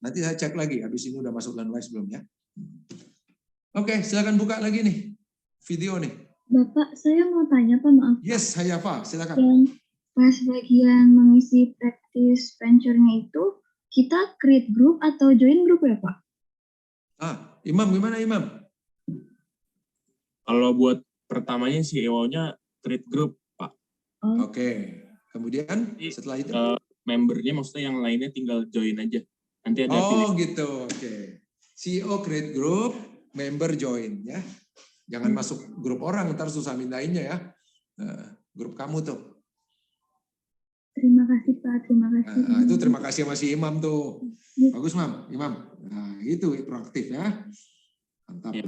Nanti saya cek lagi, habis ini udah masuk Learnwise belum ya. Oke, silakan buka lagi nih video nih. Bapak, saya mau tanya Pak, maaf. Yes, Hayafa, silakan. Yang pas bagian mengisi practice venture-nya itu, kita create group atau join group ya Pak? Imam, gimana Imam? Kalau buat pertamanya CEO-nya create group, Pak. Oke. Kemudian setelah itu? Membernya maksudnya yang lainnya tinggal join aja. Nanti ada gitu. Oke. CEO create group, member join ya. Jangan masuk grup orang, ntar susah mindainnya ya. Grup kamu tuh. Terima kasih Pak, terima kasih. Itu terima kasih sama si Imam tuh. Bagus Imam. Nah itu proaktif ya. Mantap. Ya.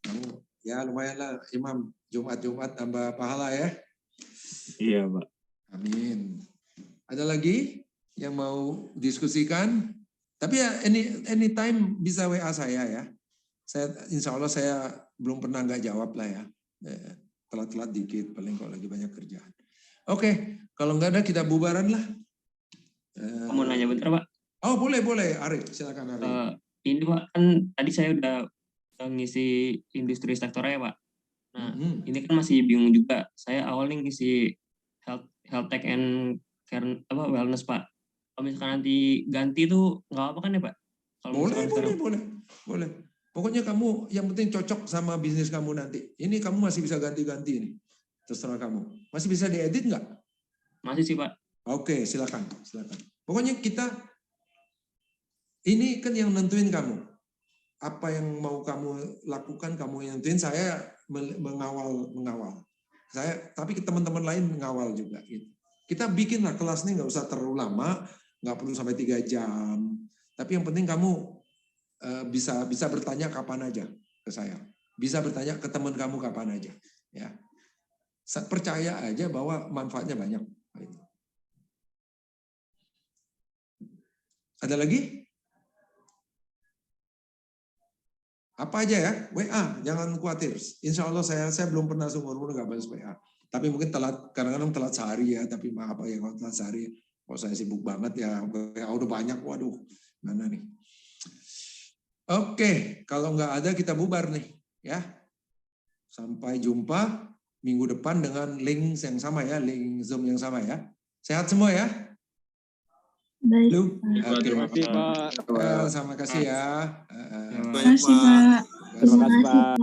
Kamu ya lumayan lah Imam. Jumat tambah pahala ya. Iya Pak. Amin. Ada lagi yang mau diskusikan? Tapi ya anytime bisa WA saya ya. Insya Allah saya belum pernah nggak jawab lah ya. Telat-telat dikit, paling kalau lagi banyak kerjaan. Oke, kalau nggak ada kita bubaran lah. Mau nanya bentar Pak? Oh boleh, Arif, silakan Arif. Ini Pak, kan tadi saya udah ngisi industri sektornya Pak. Nah, ini kan masih bingung juga. Saya awalnya ngisi health tech and care, wellness Pak. Kalau misalkan nanti ganti tuh nggak apa kan ya Pak? Boleh. Pokoknya kamu yang penting cocok sama bisnis kamu nanti. Ini kamu masih bisa ganti-ganti nih. Terserah kamu. Masih bisa diedit nggak? Masih sih Pak. Oke, silakan. Pokoknya ini kan yang nentuin kamu. Apa yang mau kamu lakukan, kamu yang nentuin. Saya mengawal. Tapi teman-teman lain mengawal juga. Gitu. Kita bikinlah kelasnya nggak usah terlalu lama, nggak perlu sampai 3 jam. Tapi yang penting kamu bisa bertanya kapan aja ke saya. Bisa bertanya ke teman kamu kapan aja. Ya. Percaya aja bahwa manfaatnya banyak. Ada lagi? Apa aja ya? WA, jangan khawatir. Insya Allah saya belum pernah seumur-umur nggak balas WA. Tapi mungkin kadang-kadang telat sehari ya. Tapi maaf ya kalau telat sehari. Kalau saya sibuk banget ya, WA udah banyak. Waduh, mana nih? Oke, kalau nggak ada kita bubar nih, ya. Sampai jumpa minggu depan dengan link yang sama ya, link Zoom yang sama ya. Sehat semua ya? Baik. Terima kasih Pak. Terima kasih ya. Terima kasih Pak. Terima kasih Pak.